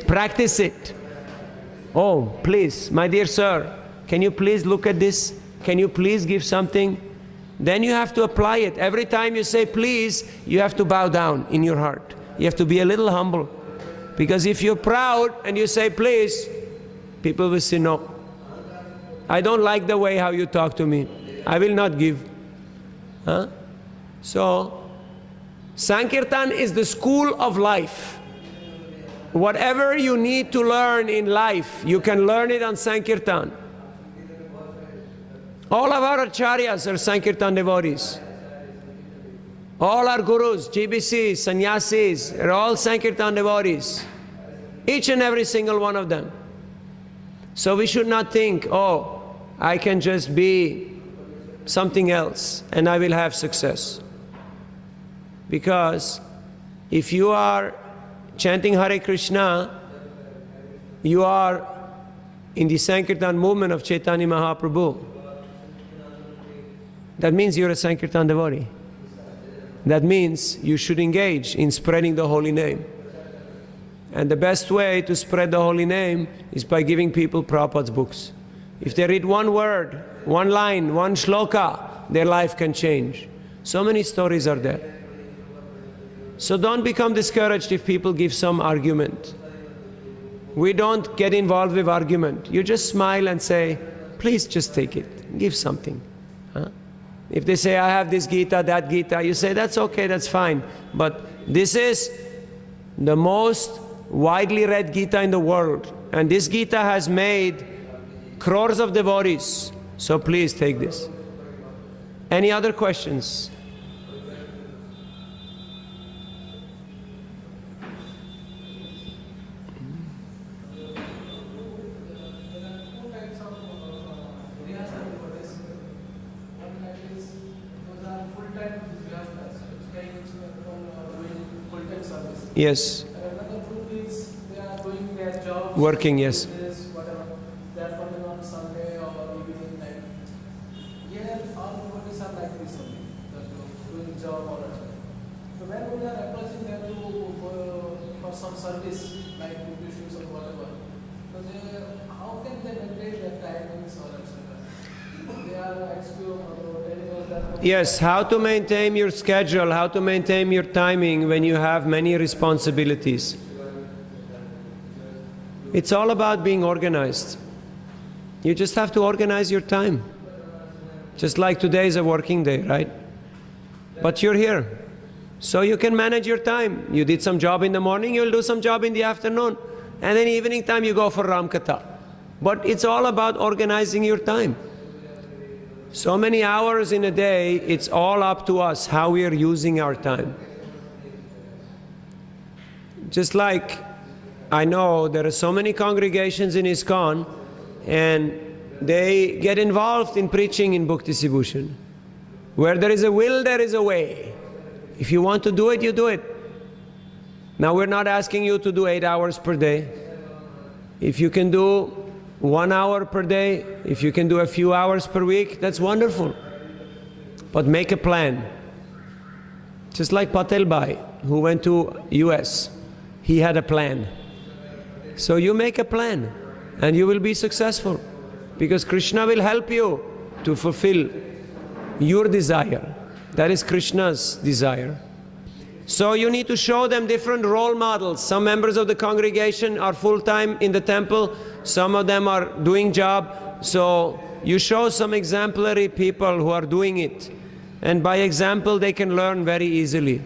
Speaker 1: practice it, oh, please, my dear sir, can you please look at this? Can you please give something? Then you have to apply it. Every time you say please, you have to bow down in your heart. You have to be a little humble. Because if you're proud and you say please, people will say no. I don't like the way how you talk to me. I will not give. Huh? So, Sankirtan is the school of life. Whatever you need to learn in life, you can learn it on Sankirtan. All of our acharyas are Sankirtan devotees. All our gurus, GBCs, sannyasis, are all Sankirtan devotees. Each and every single one of them. So we should not think, oh, I can just be something else and I will have success. Because if you are chanting Hare Krishna, you are in the Sankirtan movement of Chaitanya Mahaprabhu. That means you're a Sankirtan devotee. That means you should engage in spreading the holy name. And the best way to spread the holy name is by giving people Prabhupada's books. If they read 1 word, 1 line, 1 shloka, their life can change. So many stories are there. So don't become discouraged if people give some argument. We don't get involved with argument. You just smile and say, please just take it, give something. Huh? If they say, I have this Gita, that Gita, you say, that's okay, that's fine. But this is the most widely read Gita in the world. And this Gita has made crores of devotees. So please take this. Any other questions? Yes.
Speaker 2: Another group is they are doing their job.
Speaker 1: Working, yes.
Speaker 2: Business, whatever. They are coming on Sunday or evening time. Here, all devotees are like this only, just doing job or whatever. So when we are approaching them to go for some service, like issues or whatever, so how can they maintain their timings or etc.? They are actually telling us that.
Speaker 1: Yes, how to maintain your schedule, how to maintain your timing when you have many responsibilities. It's all about being organized. You just have to organize your time. Just like today is a working day, right? But you're here, so you can manage your time. You did some job in the morning, you'll do some job in the afternoon, and then evening time you go for Ram Katha. But it's all about organizing your time. So many hours in a day, it's all up to us how we are using our time. Just like I know there are so many congregations in ISKCON and they get involved in preaching in book distribution. Where there is a will, there is a way. If you want to do it, you do it. Now we're not asking you to do 8 hours per day. If you can do 1 hour per day, if you can do a few hours per week, that's wonderful. But make a plan. Just like Patel Bhai, who went to US, he had a plan. So you make a plan and you will be successful, because Krishna will help you to fulfill your desire. That is Krishna's desire. So you need to show them different role models. Some members of the congregation are full-time in the temple, some of them are doing job. So you show some exemplary people who are doing it. And by example, they can learn very easily.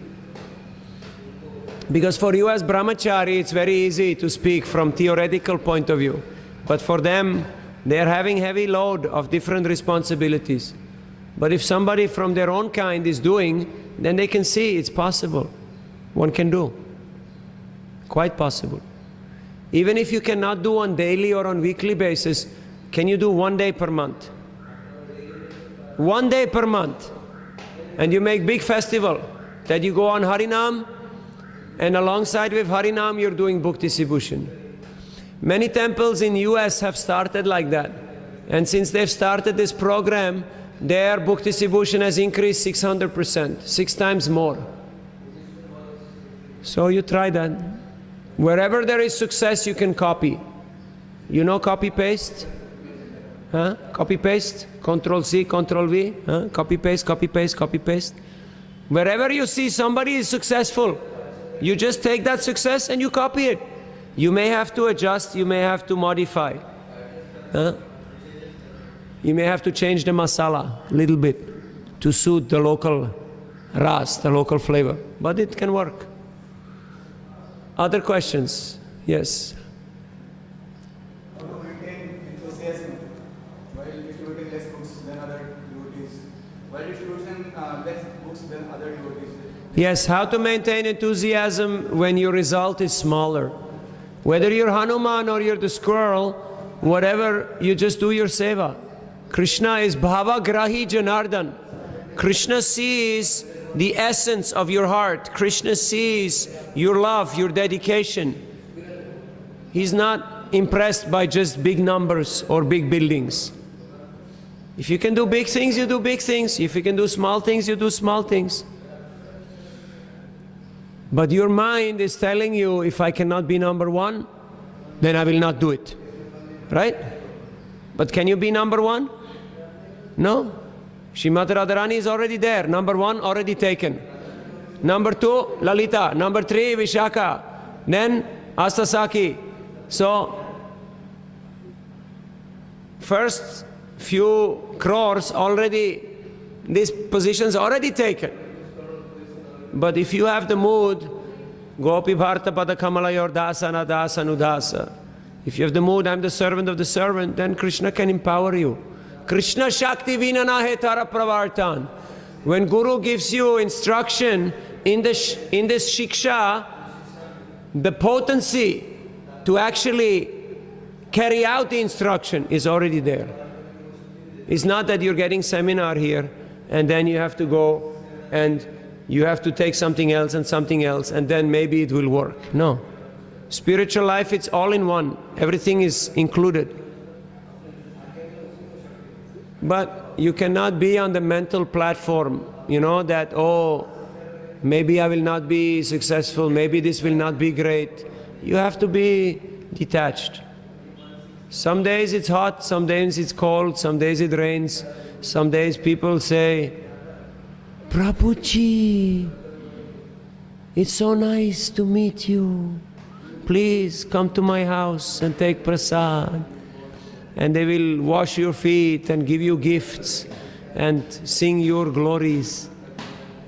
Speaker 1: Because for you as brahmachari, it's very easy to speak from theoretical point of view. But for them, they are having heavy load of different responsibilities. But if somebody from their own kind is doing, then they can see it's possible. One can do. Quite possible. Even if you cannot do on daily or on weekly basis, can you do 1 day per month? 1 day per month. And you make big festival that you go on Harinam, and alongside with Harinam you're doing book distribution. Many temples in US have started like that. And since they've started this program, their book distribution has increased 600%, 6 times more. So you try that. Wherever there is success, you can copy. You know copy-paste? Huh? Copy-paste? Control-C, Control-V? Huh? Copy-paste, copy-paste, copy-paste. Wherever you see somebody is successful, you just take that success and you copy it. You may have to adjust, you may have to modify. Huh? You may have to change the masala a little bit to suit the local ras, the local flavor, but it can work. Other questions? Yes.
Speaker 3: How to maintain enthusiasm while distributing less books than other devotees? While distributing less books than other devotees?
Speaker 1: Yes, how to maintain enthusiasm when your result is smaller. Whether you're Hanuman or you're the squirrel, whatever, you just do your seva. Krishna is Bhavagrahi Janardhan. Krishna sees the essence of your heart. Krishna sees your love, your dedication. He's not impressed by just big numbers or big buildings. If you can do big things, you do big things. If you can do small things, you do small things. But your mind is telling you, if I cannot be number one, then I will not do it. Right? But can you be number one? No. Srimati Radharani is already there. Number one already taken. Number two, Lalita. Number three, Vishaka. Then Astasaki. So, first few crores already, these positions already taken. But if you have the mood, Gopi Bharata Pada Kamalayor Dasana Dasanu Dasa. If you have the mood, I'm the servant of the servant, then Krishna can empower you. Krishna Shakti Vinana He Tara Pravartan. When Guru gives you instruction in this shiksha, the potency to actually carry out the instruction is already there. It's not that you're getting seminar here and then you have to go and you have to take something else and then maybe it will work. No. Spiritual life, it's all in one. Everything is included. But you cannot be on the mental platform, that, oh, maybe I will not be successful, maybe this will not be great. You have to be detached. Some days it's hot, some days it's cold, some days it rains, some days people say, Prabhuji, it's so nice to meet you. Please come to my house and take prasad. And they will wash your feet and give you gifts and sing your glories.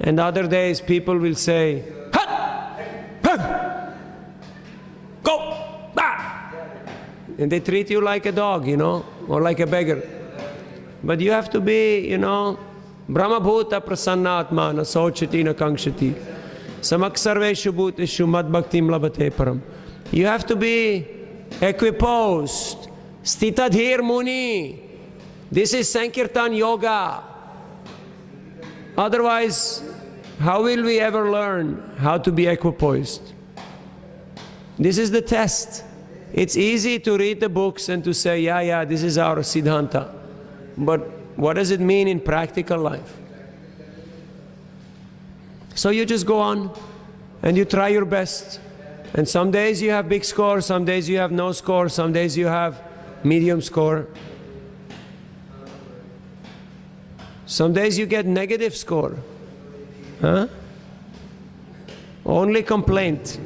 Speaker 1: And other days people will say, go! Ah! And they treat you like a dog, or like a beggar. But you have to be, Brahmabhuta prasanna na sochati na kankshati. Samak sarveshu bhuteshu mad bhaktim labhate param. You have to be equiposed. Stitadhir Muni. This is Sankirtan Yoga. Otherwise, how will we ever learn how to be equipoised? This is the test. It's easy to read the books and to say, yeah, this is our Siddhanta. But what does it mean in practical life? So you just go on and you try your best. And some days you have big score, some days you have no score, some days you have medium score. Some days you get negative score. Only complaint.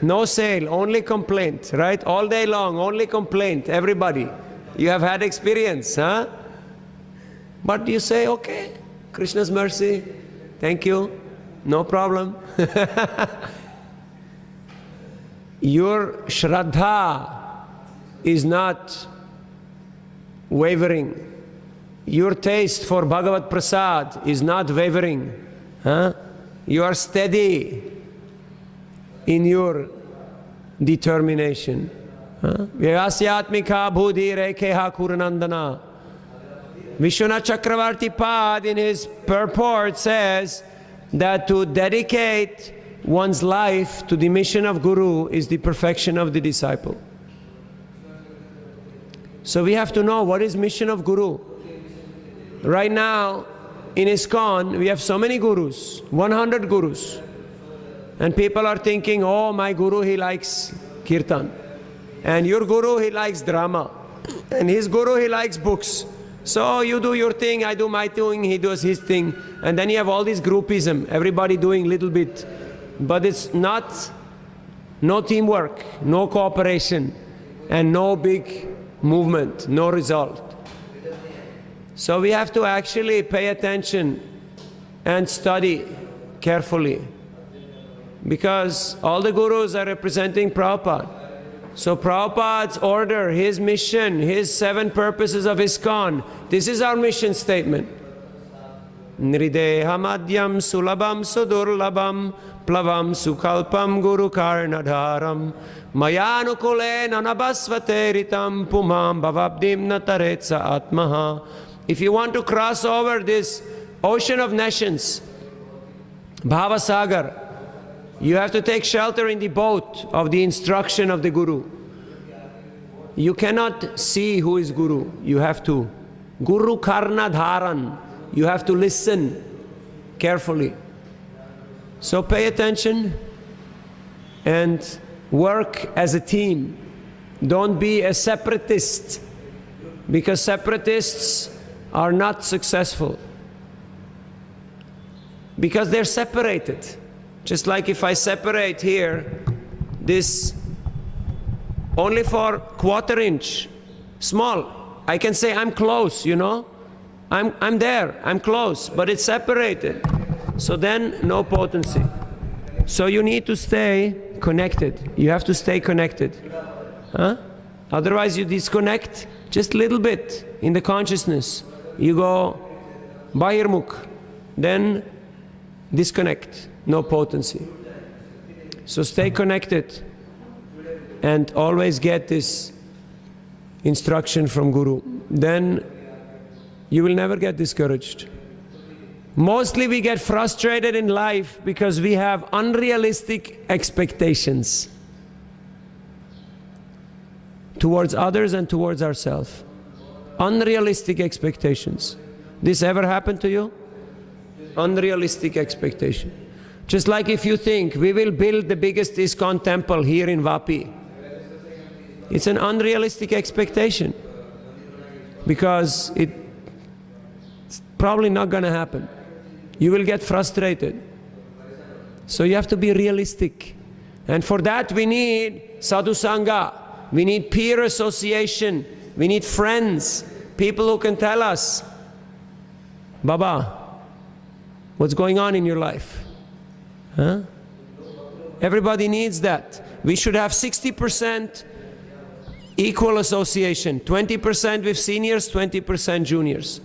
Speaker 1: No sale, only complaint, right? All day long, only complaint, everybody. You have had experience, But you say, okay, Krishna's mercy, thank you, no problem. Your Shraddha is not wavering. Your taste for Bhagavad Prasad is not wavering. You are steady in your determination. Vyasyatmika Bhudi Rekeha Kuranandana. Vishwanath Chakravarti Pad in his purport says that to dedicate one's life to the mission of Guru is the perfection of the disciple. So we have to know what is mission of Guru. Right now in ISKCON we have so many gurus, 100 gurus. And people are thinking, oh, my Guru, he likes kirtan. And your Guru, he likes drama. And his Guru, he likes books. So you do your thing, I do my thing, he does his thing. And then you have all this groupism, everybody doing little bit. But it's no teamwork, no cooperation, and no big movement, no result. So we have to actually pay attention and study carefully. Because all the gurus are representing Prabhupada. So Prabhupada's order, his mission, his 7 purposes of ISKCON, this is our mission statement. Nrideha madhyam sulabam sudurlabam plavam sukalpam guru karnadharam mayanukule nanabasvateritam pumam bhavabdim nataretsa atmaha. If you want to cross over this ocean of nations, Bhavasagar, you have to take shelter in the boat of the instruction of the Guru. You cannot see who is Guru. You have to. Guru Karna Dharan. You have to listen carefully. So pay attention and work as a team. Don't be a separatist, because separatists are not successful. Because they're separated. Just like if I separate here, this only for 1/4 inch, small, I can say I'm close, I'm there, I'm close, but it's separated. So then no potency. So you need to stay connected. You have to stay connected. Otherwise you disconnect just a little bit in the consciousness. You go Bahirmukh, then disconnect. No potency. So stay connected and always get this instruction from Guru. Then you will never get discouraged. Mostly we get frustrated in life because we have unrealistic expectations towards others and towards ourselves. Unrealistic expectations. This ever happened to you? Unrealistic expectation. Just like if you think we will build the biggest ISKCON temple here in VAPI. It's an unrealistic expectation because it's probably not going to happen. You will get frustrated. So you have to be realistic. And for that we need sadhu sangha. We need peer association. We need friends. People who can tell us, Baba, what's going on in your life? Huh? Everybody needs that. We should have 60% equal association. 20% with seniors, 20% juniors.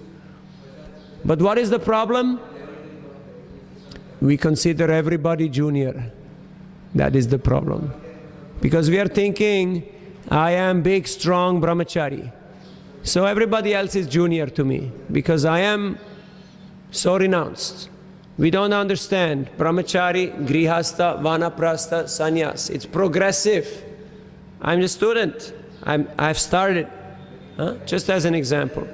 Speaker 1: But what is the problem? We consider everybody junior. That is the problem. Because we are thinking, I am big, strong brahmachari. So everybody else is junior to me because I am so renounced. We don't understand brahmachari, grihastha, vanaprastha, sannyas. It's progressive. I'm a student. I've started. Just as an example.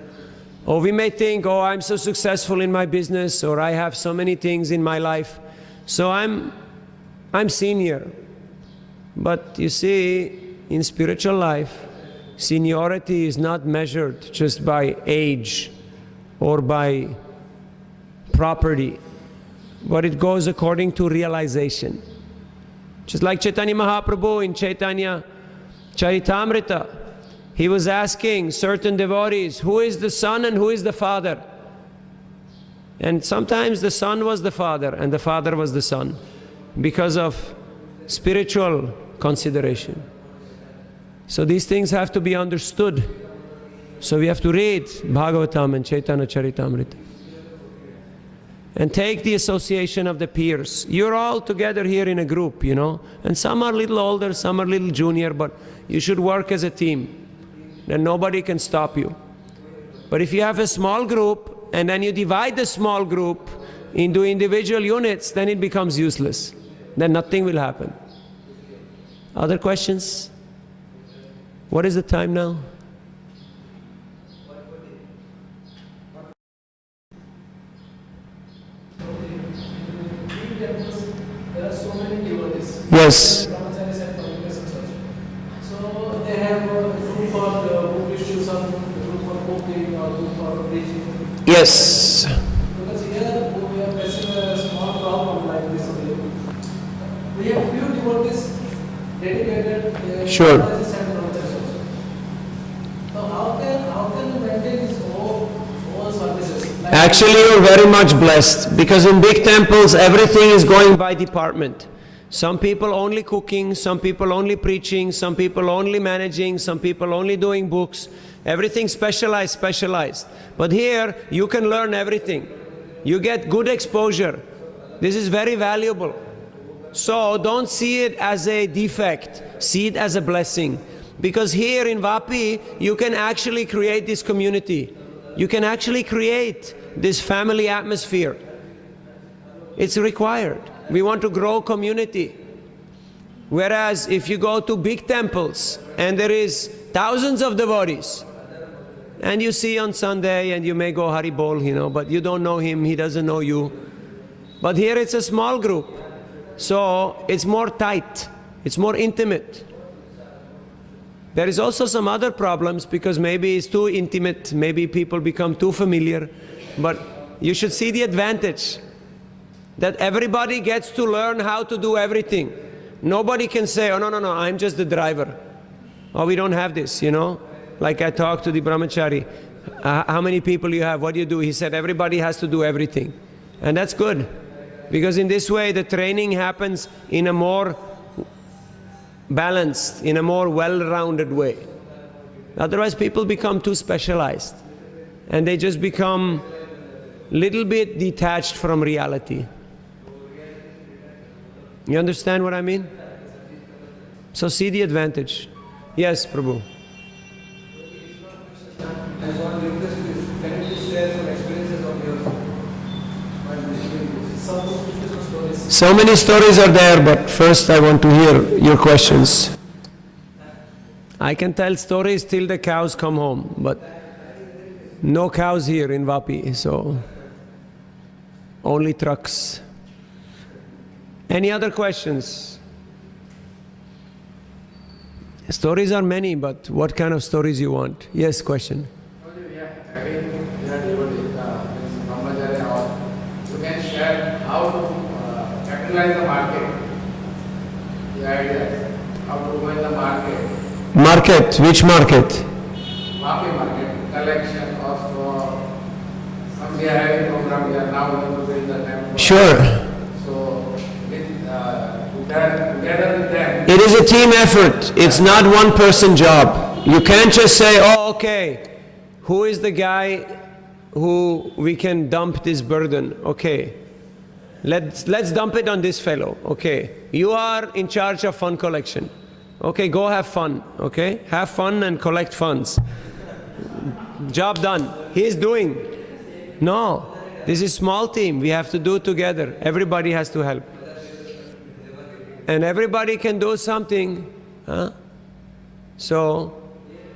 Speaker 1: Or we may think, oh, I'm so successful in my business, or I have so many things in my life, so I'm senior. But you see, in spiritual life, seniority is not measured just by age or by property, but it goes according to realization. Just like Chaitanya Mahaprabhu in Chaitanya Charitamrita, he was asking certain devotees, who is the son and who is the father? And sometimes the son was the father and the father was the son because of spiritual consideration. So these things have to be understood. So we have to read Bhagavatam and Chaitanya Charitamrita and take the association of the peers. You're all together here in a group, you know, and some are a little older, some are a little junior, but you should work as a team. Then nobody can stop you. But if you have a small group and then you divide the small group into individual units, then it becomes useless. Then nothing will happen. Other questions? What is the time now?
Speaker 2: There are so many devotees.
Speaker 1: Yes.
Speaker 2: Brahmacharis and communications also. So they have a group for book issues, a group for cooking, or group for preaching.
Speaker 1: Yes.
Speaker 2: Because here we are facing a small problem like this only. We have few devotees dedicated
Speaker 1: Sure.
Speaker 2: brahmacharis and brahmacharis also. So how can we maintain this whole services? Like
Speaker 1: Actually, you're very much blessed because in big temples, everything is going by department. Some people only cooking, some people only preaching, some people only managing, some people only doing books. Everything specialized. But here, you can learn everything. You get good exposure. This is very valuable. So don't see it as a defect, see it as a blessing. Because here in VAPI, you can actually create this community. You can actually create this family atmosphere. It's required. We want to grow community. Whereas if you go to big temples and there is thousands of devotees, and you see on Sunday and you may go Hari Bol, you know, but you don't know him, he doesn't know you. But here it's a small group. So it's more tight, it's more intimate. There is also some other problems because maybe it's too intimate, maybe people become too familiar, but you should see the advantage that everybody gets to learn how to do everything. Nobody can say, oh no, I'm just the driver. Oh, we don't have this, you know. Like I talked to the brahmachari, how many people you have, what do you do? He said everybody has to do everything. And that's good, because in this way the training happens in a more balanced, in a more well-rounded way. Otherwise people become too specialized and they just become little bit detached from reality. You understand what I mean? So see the advantage. Yes, Prabhu.
Speaker 3: I want to request you, can you please share some experiences of yours?
Speaker 1: So many stories are there, but first I want to hear your questions. I can tell stories till the cows come home, but no cows here in VAPI, so only trucks. Any other questions? Stories are many, but what kind of stories you want? Yes, question.
Speaker 4: You can share how to capitalize the market, the ideas, how to go in the market.
Speaker 1: Market, which market?
Speaker 4: VAPI market, collection of some we are having program, we are now going to build the temple.
Speaker 1: Sure.
Speaker 4: So, together with them.
Speaker 1: It is a team effort. It's not one person job. You can't just say, oh, okay, who is the guy who we can dump this burden? Okay, let's dump it on this fellow. Okay, you are in charge of fund collection. Okay, go have fun. Okay, have fun and collect funds. Job done. He's doing. No, this is small team. We have to do together. Everybody has to help. And everybody can do something. Huh? So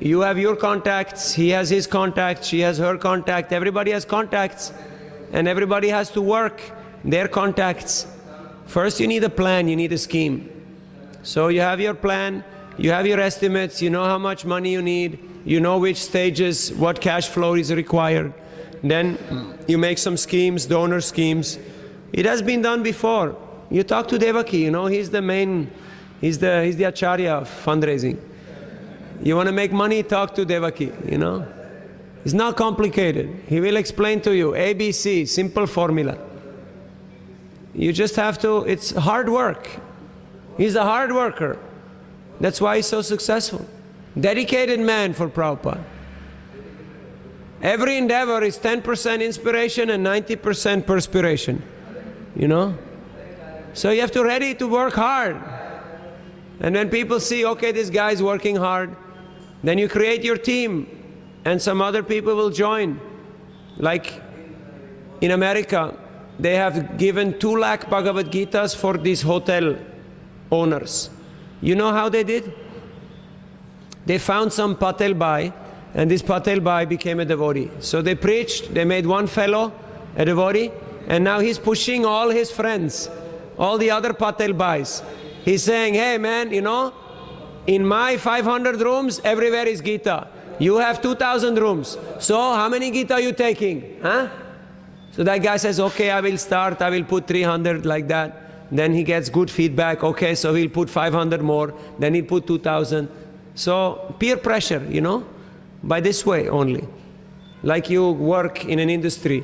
Speaker 1: you have your contacts, he has his contacts, she has her contact, everybody has contacts, and everybody has to work their contacts. First you need a plan, you need a scheme. So you have your plan, you have your estimates, you know how much money you need, you know which stages, what cash flow is required. Then you make some schemes, donor schemes. It has been done before. You talk to Devaki, you know, he's the main, he's the acharya of fundraising. You want to make money, talk to Devaki, you know. It's not complicated. He will explain to you, ABC, simple formula. You just have to, it's hard work. He's a hard worker. That's why he's so successful. Dedicated man for Prabhupada. Every endeavor is 10% inspiration and 90% perspiration, you know. So you have to ready to work hard. And when people see, okay, this guy is working hard, then you create your team and some other people will join. Like in America, they have given 2 lakh Bhagavad Gitas for these hotel owners. You know how they did? They found some Patel Bhai, and this Patel Bhai became a devotee. So they preached, they made one fellow a devotee, and now he's pushing all his friends, all the other Patel Bhais. He's saying, hey man, you know, in my 500 rooms, everywhere is Gita. You have 2,000 rooms. So how many Gita are you taking? Huh? So that guy says, okay, I will start, I will put 300 like that. Then he gets good feedback. Okay, so he'll put 500 more. Then he'll put 2,000. So peer pressure, you know, by this way only. Like you work in an industry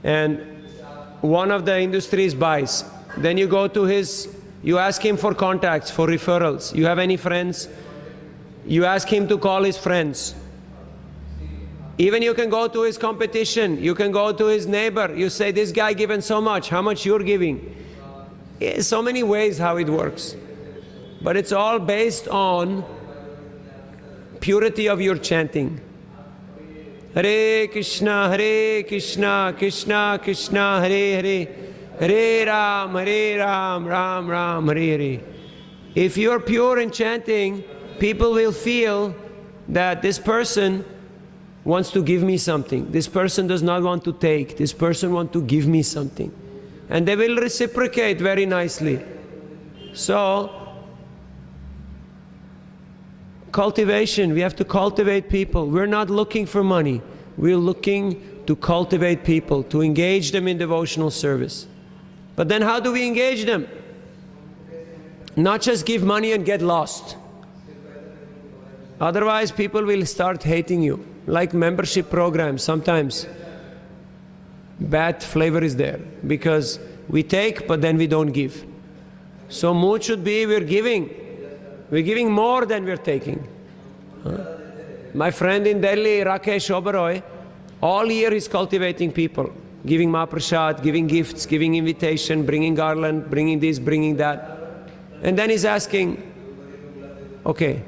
Speaker 1: and one of the industries buys. Then you go to his, you ask him for contacts, for referrals. You have any friends? You ask him to call his friends. Even you can go to his competition. You can go to his neighbor. You say, this guy given so much, how much you're giving? So many ways how it works. But it's all based on purity of your chanting. Hare Krishna, Krishna Krishna, Hare Hare. Hare Ram, Ram Ram, Hare Hare. If you're pure in chanting, people will feel that this person wants to give me something. This person does not want to take. This person wants to give me something. And they will reciprocate very nicely. So, cultivation, we have to cultivate people. We're not looking for money. We're looking to cultivate people, to engage them in devotional service. But then how do we engage them? Not just give money and get lost. Otherwise people will start hating you. Like membership programs, sometimes bad flavor is there because we take but then we don't give. So mood should be we're giving more than we're taking. My friend in Delhi, Rakesh Oberoi, all year he's cultivating people, giving Mahaprasad, giving gifts, giving invitation, bringing garland, bringing this, bringing that. And then he's asking, okay,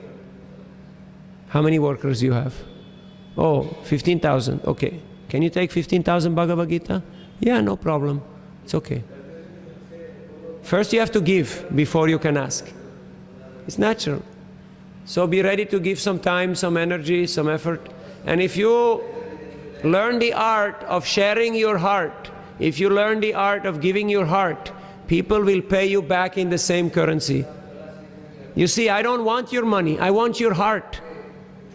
Speaker 1: how many workers you have? Oh, 15,000, okay. Can you take 15,000 Bhagavad Gita? Yeah, no problem, it's okay. First you have to give before you can ask. It's natural. So be ready to give some time, some energy, some effort. And if you learn the art of sharing your heart, if you learn the art of giving your heart, people will pay you back in the same currency. You see, I don't want your money, I want your heart.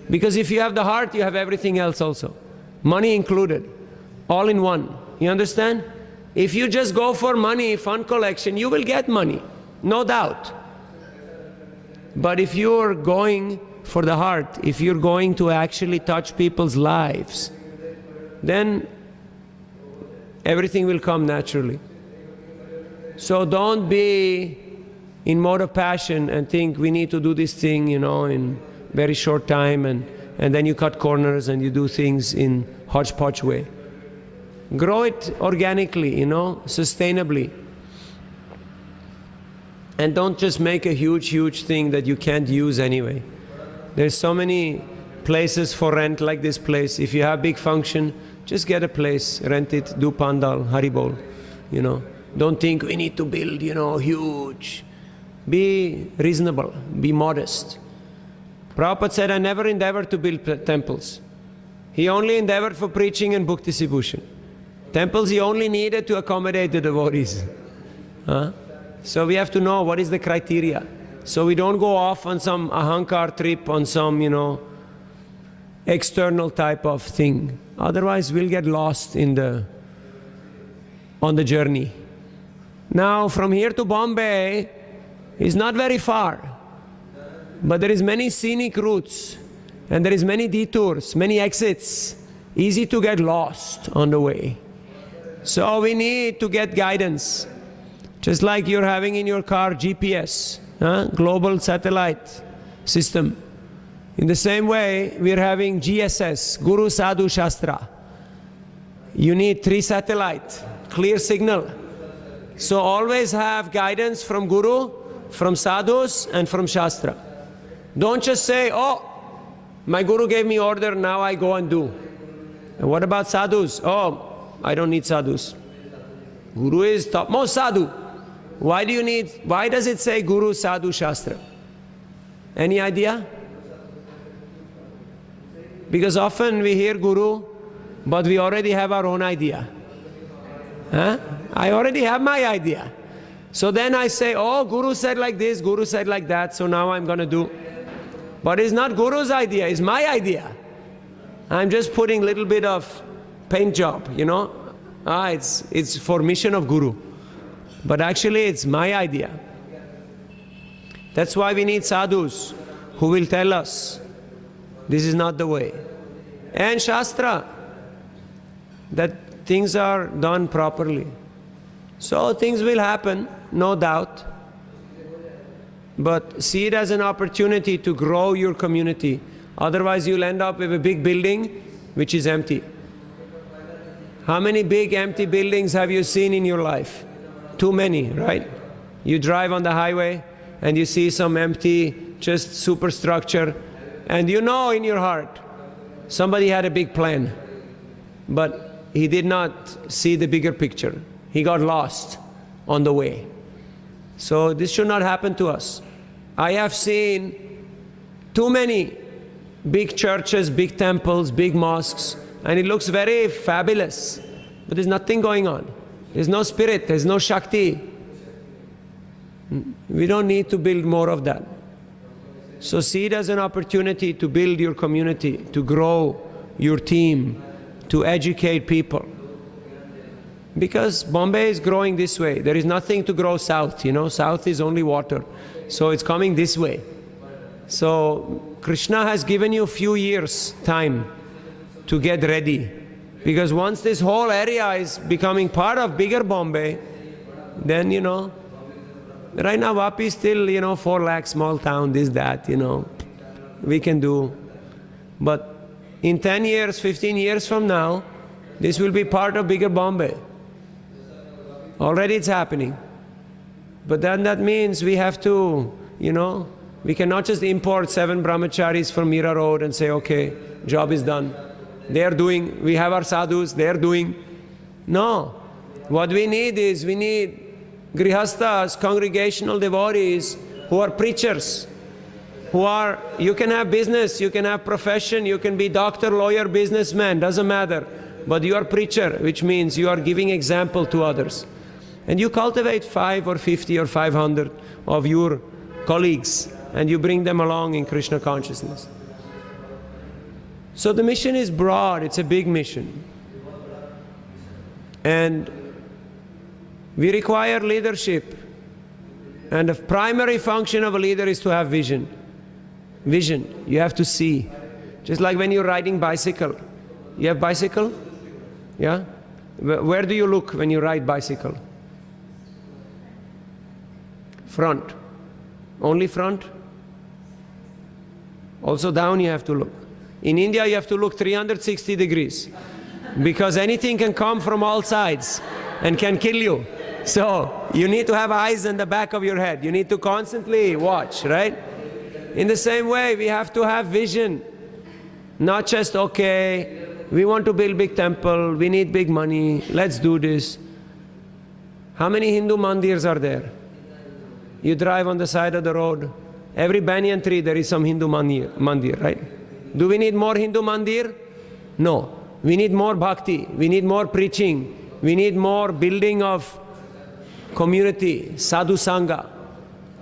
Speaker 1: Because if you have the heart, you have everything else also. Money included, all in one. You understand? If you just go for money, fund collection, you will get money, no doubt. But if you're going for the heart, if you're going to actually touch people's lives, then everything will come naturally. So don't be in mode of passion and think we need to do this thing, you know, in very short time, and then you cut corners and you do things in hodgepodge way. Grow it organically, you know, sustainably. And don't just make a huge thing that you can't use anyway. There's so many places for rent like this place. If you have big function, just get a place, rent it, do pandal, haribol, you know. Don't think we need to build, you know, huge. Be reasonable, be modest. Prabhupada said, I never endeavored to build temples. He only endeavored for preaching and book distribution. Temples he only needed to accommodate the devotees. So we have to know what is the criteria. So we don't go off on some ahankar trip, on some, you know, external type of thing. Otherwise we'll get lost on the journey. Now from here to Bombay is not very far, but there is many scenic routes and there is many detours, many exits, easy to get lost on the way. So we need to get guidance, just like you're having in your car GPS, global satellite system. In the same way, we're having GSS, Guru Sadhu Shastra. You need 3 satellites, clear signal. So always have guidance from Guru, from Sadhus, and from Shastra. Don't just say, oh, my Guru gave me order, now I go and do. And what about Sadhus? Oh, I don't need Sadhus. Guru is topmost Sadhu. Why does it say Guru, Sadhu, Shastra? Any idea? Because often we hear Guru, but we already have our own idea. I already have my idea. So then I say, oh, Guru said like this, Guru said like that, so now I'm going to do. But it's not Guru's idea, it's my idea. I'm just putting a little bit of paint job, you know. It's for mission of Guru. But actually it's my idea. That's why we need sadhus who will tell us this is not the way. And Shastra, that things are done properly. So things will happen, no doubt. But see it as an opportunity to grow your community. Otherwise you'll end up with a big building which is empty. How many big empty buildings have you seen in your life? Too many, right? You drive on the highway and you see some empty, just superstructure, and you know in your heart, somebody had a big plan, but he did not see the bigger picture. He got lost on the way. So this should not happen to us. I have seen too many big churches, big temples, big mosques, and it looks very fabulous, but there's nothing going on. There's no spirit, there's no Shakti. We don't need to build more of that. So see it as an opportunity to build your community, to grow your team, to educate people. Because Bombay is growing this way. There is nothing to grow south, you know. South is only water. So it's coming this way. So Krishna has given you a few years time to get ready. Because once this whole area is becoming part of bigger Bombay, then, you know, right now VAPI is still, you know, 4 lakh, small town, this, that, you know, we can do. But in 10 years, 15 years from now, this will be part of bigger Bombay. Already it's happening. But then that means we have to, you know, we cannot just import 7 brahmacharis from Mira Road and say, okay, job is done. They are doing, we have our sadhus, they are doing. No. What we need is, we need grihasthas, congregational devotees who are preachers, you can have business, you can have profession, you can be doctor, lawyer, businessman, doesn't matter. But you are preacher, which means you are giving example to others. And you cultivate 5 or 50 or 500 of your colleagues, and you bring them along in Krishna consciousness. So the mission is broad, it's a big mission. And we require leadership. And the primary function of a leader is to have vision. Vision, you have to see. Just like when you're riding bicycle. You have bicycle? Yeah? Where do you look when you ride bicycle? Front. Only front? Also down you have to look. In India you have to look 360 degrees. Because anything can come from all sides and can kill you. So you need to have eyes in the back of your head. You need to constantly watch, right? In the same way, we have to have vision. Not just, okay, we want to build big temple, we need big money, let's do this. How many Hindu mandirs are there? You drive on the side of the road, every banyan tree there is some Hindu mandir, right? Do we need more Hindu mandir? No. We need more bhakti, we need more preaching, we need more building of community, sadhu sangha.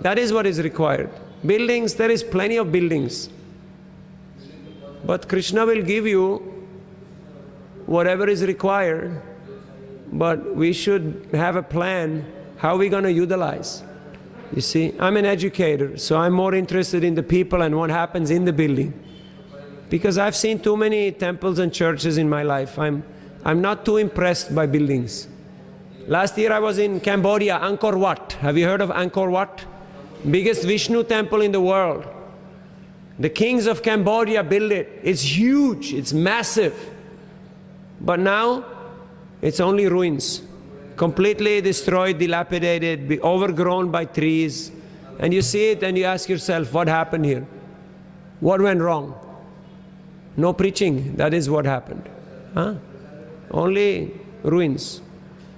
Speaker 1: That is what is required. Buildings, there is plenty of buildings. But Krishna will give you whatever is required, but we should have a plan how we're going to utilize. You see, I'm an educator, so I'm more interested in the people and what happens in the building. Because I've seen too many temples and churches in my life. I'm not too impressed by buildings. Last year I was in Cambodia, Angkor Wat. Have you heard of Angkor Wat? Biggest Vishnu temple in the world. The kings of Cambodia built it. It's huge, it's massive. But now, it's only ruins. Completely destroyed, dilapidated, overgrown by trees. And you see it and you ask yourself, what happened here? What went wrong? No preaching, that is what happened. Huh? Only ruins.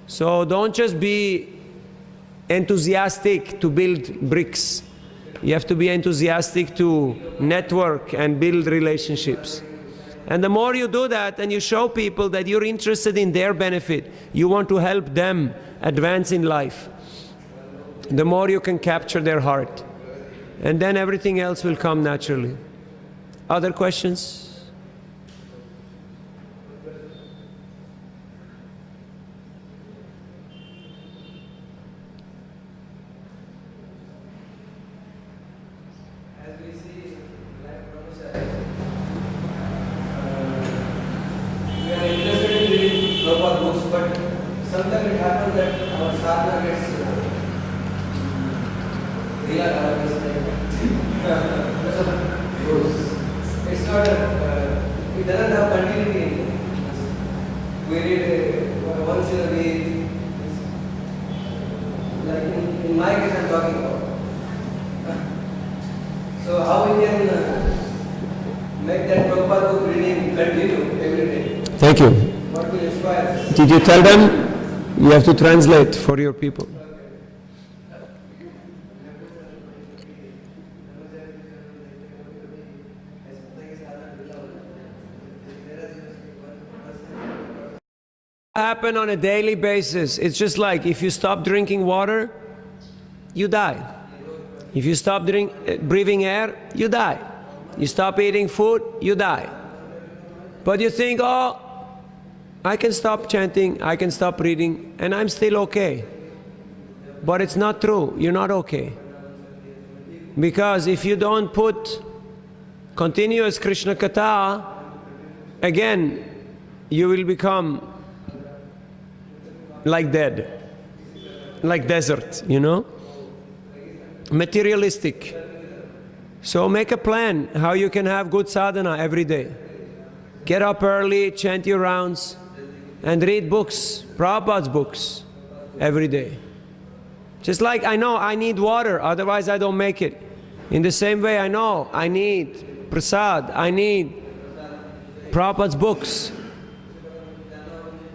Speaker 1: So don't just be enthusiastic to build bricks. You have to be enthusiastic to network and build relationships. And the more you do that and you show people that you're interested in their benefit, you want to help them advance in life, the more you can capture their heart. And then everything else will come naturally. Other questions? Thank you. Did you tell them? You have to translate for your people. Happen on a daily basis. It's just like if you stop drinking water, you die. If you stop breathing air, you die. You stop eating food, you die. But you think, oh, I can stop chanting, I can stop reading, and I'm still okay. But it's not true, you're not okay. Because if you don't put continuous Krishna Katha, again, you will become like dead, like desert, you know? Materialistic. So make a plan how you can have good sadhana every day. Get up early, chant your rounds, and read books, Prabhupada's books, every day. Just like I know I need water, otherwise I don't make it. In the same way I know I need prasad, I need Prabhupada's books.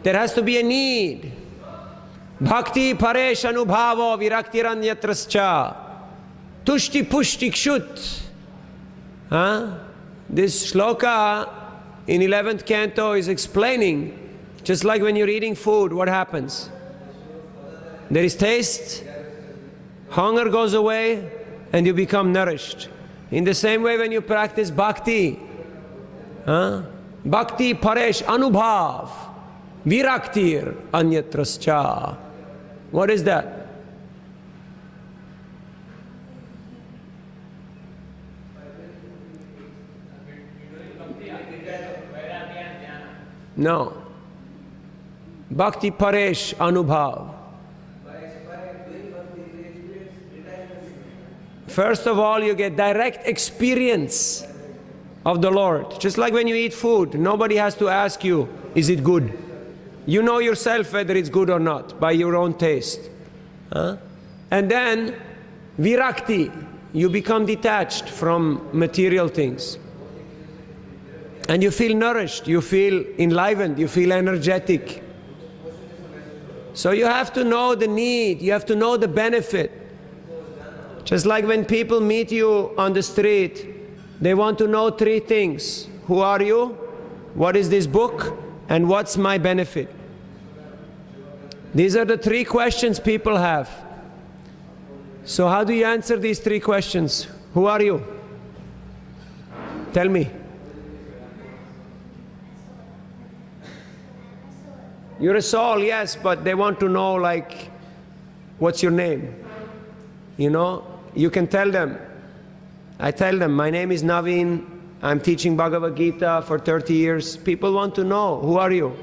Speaker 1: There has to be a need. Bhakti paresh anubhavo viraktiranyatrascha. Tushti pushti kshut. This shloka in 11th canto is explaining, just like when you're eating food, what happens? There is taste, hunger goes away, and you become nourished. In the same way when you practice bhakti, bhakti paresh anubhav, viraktir anyatrascha. What is that? No. Bhakti paresh anubhav. First of all, you get direct experience of the Lord. Just like when you eat food, nobody has to ask you, is it good? You know yourself whether it's good or not by your own taste. And then, virakti, you become detached from material things. And you feel nourished, you feel enlivened, you feel energetic. So you have to know the need, you have to know the benefit. Just like when people meet you on the street, they want to know three things. Who are you? What is this book? And what's my benefit? These are the three questions people have. So how do you answer these three questions? Who are you? Tell me. You're a soul, yes, but they want to know, like, what's your name? You know, you can tell them. I tell them, my name is Navin, I'm teaching Bhagavad Gita for 30 years. People want to know, who are you?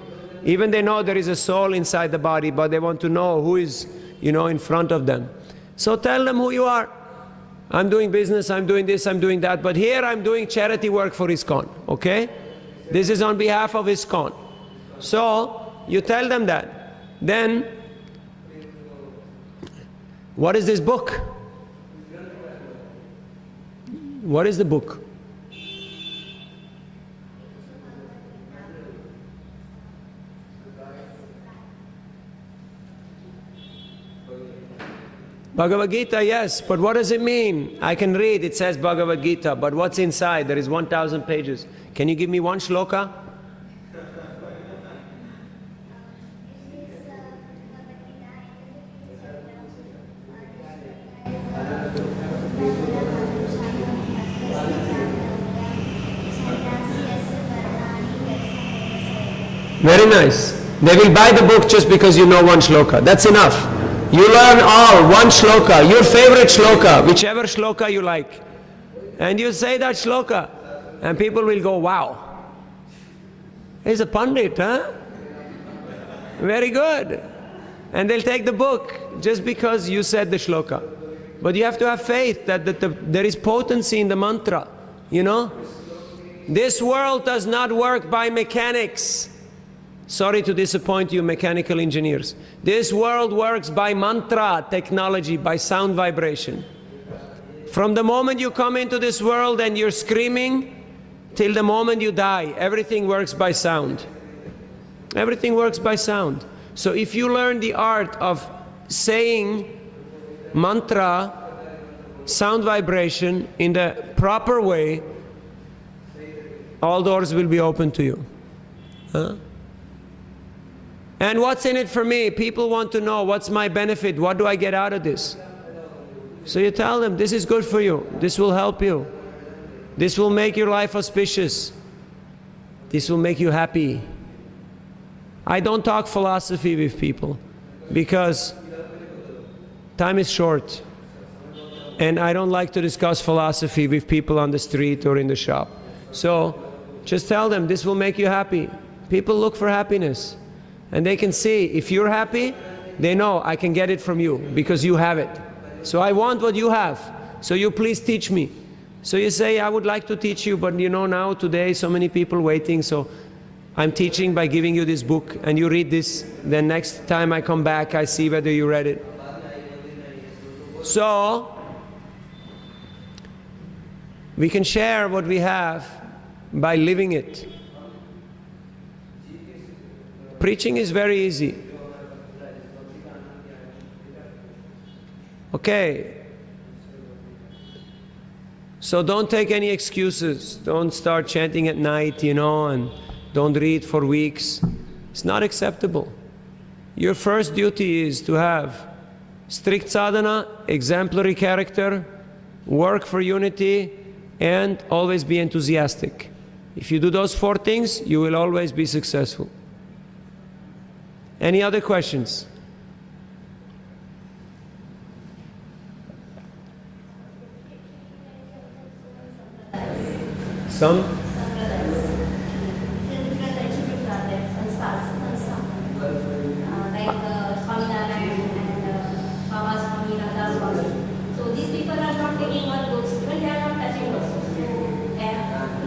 Speaker 1: Even they know there is a soul inside the body, but they want to know who is, in front of them. So tell them who you are. I'm doing business, I'm doing this, I'm doing that, but here I'm doing charity work for ISKCON, okay? This is on behalf of ISKCON. So, you tell them that. Then, what is this book? What is the book? Bhagavad Gita, yes, but what does it mean? I can read, it says Bhagavad Gita, but what's inside? There is 1,000 pages. Can you give me one shloka? Very nice. They will buy the book just because you know one shloka. That's enough. You learn all, one shloka, your favorite shloka, whichever shloka you like. And you say that shloka, and people will go, wow. He's a pandit, huh? Very good. And they'll take the book just because you said the shloka. But you have to have faith that there is potency in the mantra, This world does not work by mechanics. Sorry to disappoint you, mechanical engineers. This world works by mantra technology, by sound vibration. From the moment you come into this world and you're screaming, till the moment you die, everything works by sound. Everything works by sound. So if you learn the art of saying mantra, sound vibration in the proper way, all doors will be open to you. And what's in it for me? People want to know, what's my benefit? What do I get out of this? So you tell them, this is good for you. This will help you. This will make your life auspicious. This will make you happy. I don't talk philosophy with people because time is short. And I don't like to discuss philosophy with people on the street or in the shop. So just tell them, this will make you happy. People look for happiness. And they can see, if you're happy, they know I can get it from you because you have it. So I want what you have. So you please teach me. So you say, I would like to teach you, but now today so many people waiting, so I'm teaching by giving you this book and you read this. Then next time I come back, I see whether you read it. So we can share what we have by living it. Preaching is very easy. Okay. So don't take any excuses. Don't start chanting at night, and don't read for weeks. It's not acceptable. Your first duty is to have strict sadhana, exemplary character, work for unity, and always be enthusiastic. If you do those 4 things, you will always be successful. Any other questions? Some?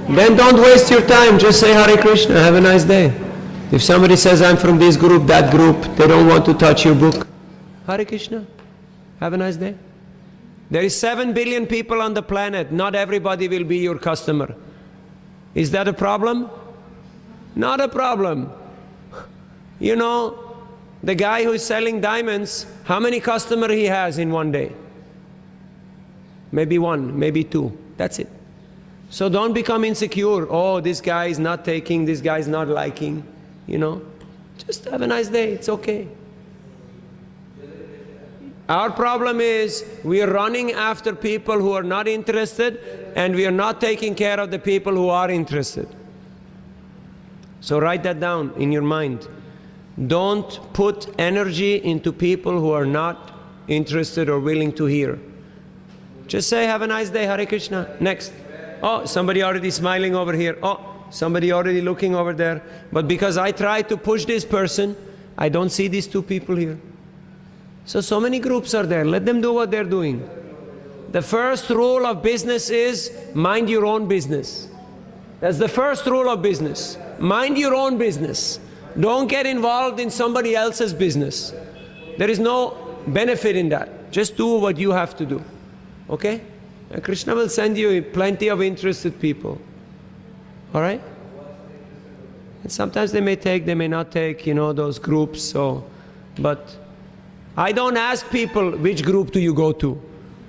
Speaker 1: Then don't waste your time. Just say Hare Krishna. Have a nice day. If somebody says, I'm from this group, that group, they don't want to touch your book. Hare Krishna. Have a nice day. There is 7 billion people on the planet. Not everybody will be your customer. Is that a problem? Not a problem. The guy who is selling diamonds, how many customers he has in one day? Maybe 1, maybe 2. That's it. So don't become insecure. Oh, this guy is not taking, this guy is not liking. Just have a nice day. It's okay. Our problem is we are running after people who are not interested, and we are not taking care of the people who are interested. So write that down in your mind. Don't put energy into people who are not interested or willing to hear. Just say, have a nice day, Hare Krishna. Next. Oh, somebody already smiling over here. Oh, somebody already looking over there. But because I try to push this person, I don't see these 2 people here. So many groups are there. Let them do what they're doing. The first rule of business is mind your own business. That's the first rule of business. Mind your own business. Don't get involved in somebody else's business. There is no benefit in that. Just do what you have to do. Okay? And Krishna will send you plenty of interested people. All right? And sometimes they may take, they may not take, those groups. But I don't ask people which group do you go to,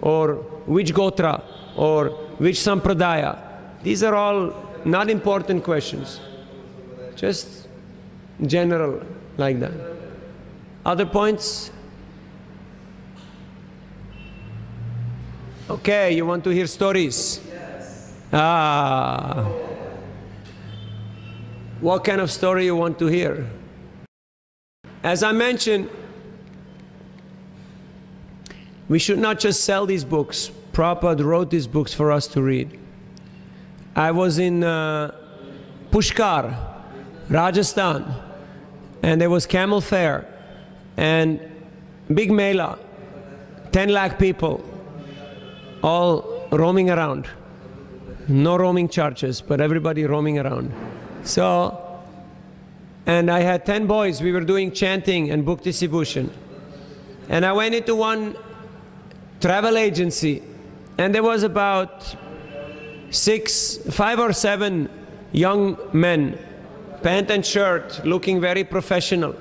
Speaker 1: or which gotra, or which sampradaya. These are all not important questions. Just general, like that. Other points? Okay, you want to hear stories? Yes. What kind of story you want to hear? As I mentioned, we should not just sell these books. Prabhupada wrote these books for us to read. I was in Pushkar, Rajasthan, and there was camel fair and big mela, 10 lakh people, all roaming around. No roaming charges, but everybody roaming around. And I had 10 boys. We were doing chanting and book distribution. And I went into one travel agency, and there was about 5 or 7 young men, pant and shirt, looking very professional.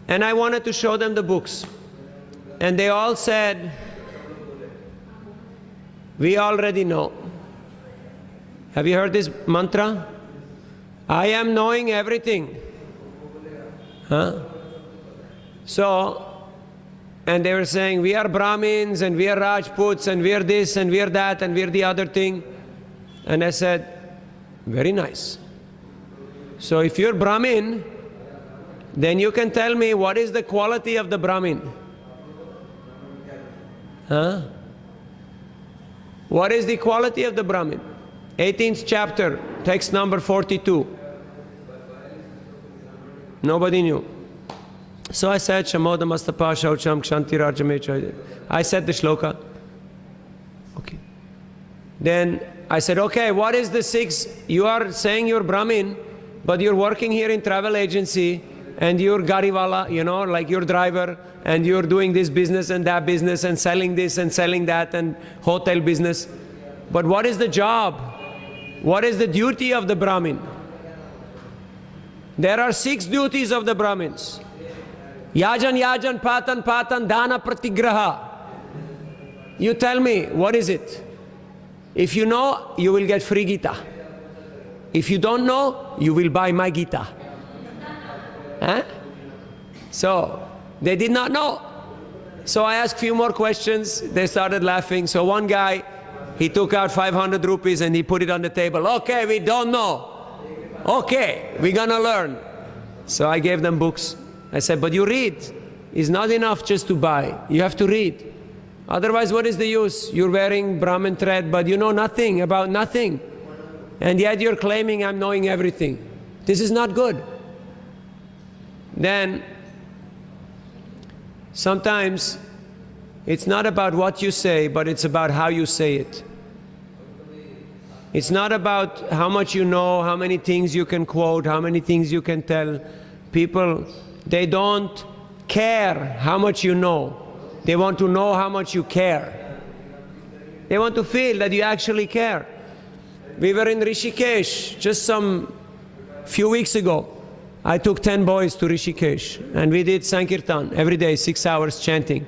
Speaker 1: And I wanted to show them the books. And they all said, we already know. Have you heard this mantra? I am knowing everything. And they were saying, we are Brahmins, and we are Rajputs, and we are this, and we are that, and we are the other thing. And I said, very nice. So if you're Brahmin, then you can tell me what is the quality of the Brahmin. What is the quality of the Brahmin? 18th chapter, text number 42. Nobody knew. So I said, Shamoda Mastapa Shaucham Kshanti Rajamecha. I said the shloka. Okay. Then I said, okay, what is the 6? You are saying you're Brahmin, but you're working here in travel agency, and you're gariwala, like your driver, and you're doing this business and that business, and selling this and selling that, and hotel business. But what is the job? What is the duty of the Brahmin? There are 6 duties of the Brahmins. Yajan, yajan, patan, patan, dana pratigraha. You tell me, what is it? If you know, you will get free Gita. If you don't know, you will buy my Gita. Huh? So, they did not know. So I asked a few more questions. They started laughing. So one guy, he took out 500 rupees and he put it on the table. Okay, we don't know. Okay, we're gonna learn. So I gave them books. I said, but you read. It's not enough just to buy. You have to read. Otherwise, what is the use? You're wearing Brahmin thread, but you know nothing about nothing. And yet you're claiming I'm knowing everything. This is not good. Then, sometimes, it's not about what you say, but it's about how you say it. It's not about how much you know, how many things you can quote, how many things you can tell. People, they don't care how much you know. They want to know how much you care. They want to feel that you actually care. We were in Rishikesh just some few weeks ago. I took 10 boys to Rishikesh and we did Sankirtan every day, 6 hours chanting.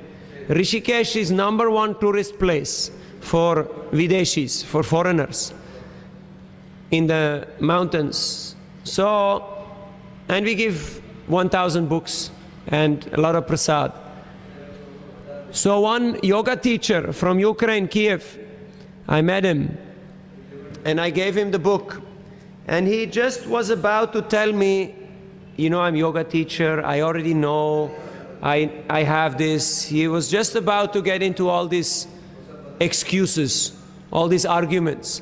Speaker 1: Rishikesh is #1 tourist place for Videshis, for foreigners in the mountains. So, and we give 1,000 books and a lot of prasad. So one yoga teacher from Ukraine, Kiev, I met him and I gave him the book. And he just was about to tell me, you know, I'm yoga teacher, I already know, I have this. He was just about to get into all these excuses, all these arguments.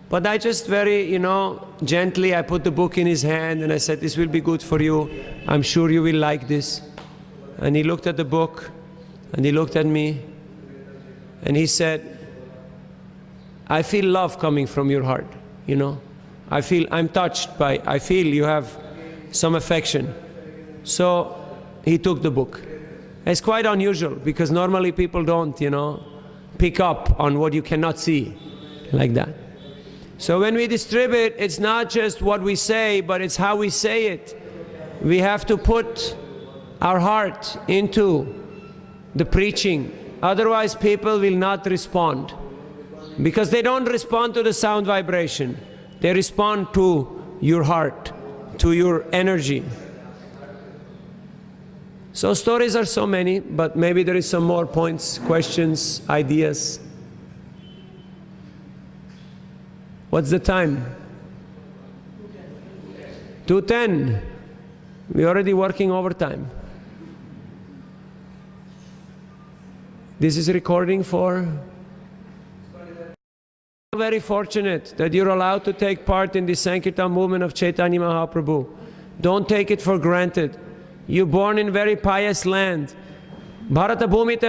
Speaker 1: But I just very, you know, gently, I put the book in his hand and I said, this will be good for you. I'm sure you will like this. And he looked at the book and he looked at me and he said, I feel love coming from your heart, you know. I'm touched by, I feel you have some affection. So he took the book. It's quite unusual because normally people don't, you know, pick up on what you cannot see like that. So when we distribute, it's not just what we say, but it's how we say it. We have to put our heart into the preaching. Otherwise, people will not respond. Because they don't respond to the sound vibration. They respond to your heart, to your energy. So stories are so many, but maybe there is some more points, questions, ideas. What's the time? 2:10. We're already working overtime. This is recording for... Very fortunate that you're allowed to take part in the Sankirtan movement of Chaitanya Mahaprabhu. Don't take it for granted. You're born in very pious land. Bharata bhumite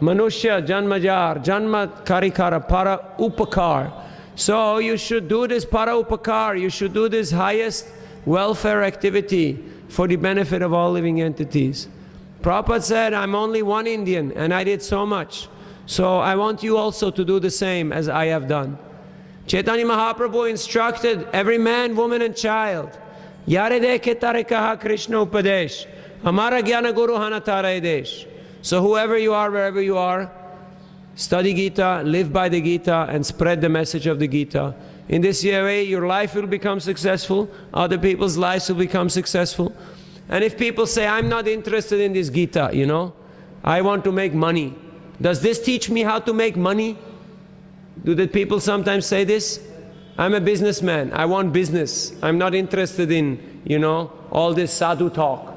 Speaker 1: manushya janmajar, janma karikara, para upakar. So you should do this para upakar, you should do this highest welfare activity for the benefit of all living entities. Prabhupada said, I'm only one Indian and I did so much. So I want you also to do the same as I have done. Chaitanya Mahaprabhu instructed every man, woman and child, Yare dekhe tare kaha Krishna upadesh, Hamara jnana guru hana tara desh. So whoever you are, wherever you are, study Gita, live by the Gita and spread the message of the Gita. In this way, your life will become successful, other people's lives will become successful. And if people say, I'm not interested in this Gita, you know, I want to make money. Does this teach me how to make money? Do the people sometimes say this? I'm a businessman, I want business. I'm not interested in, you know, all this sadhu talk.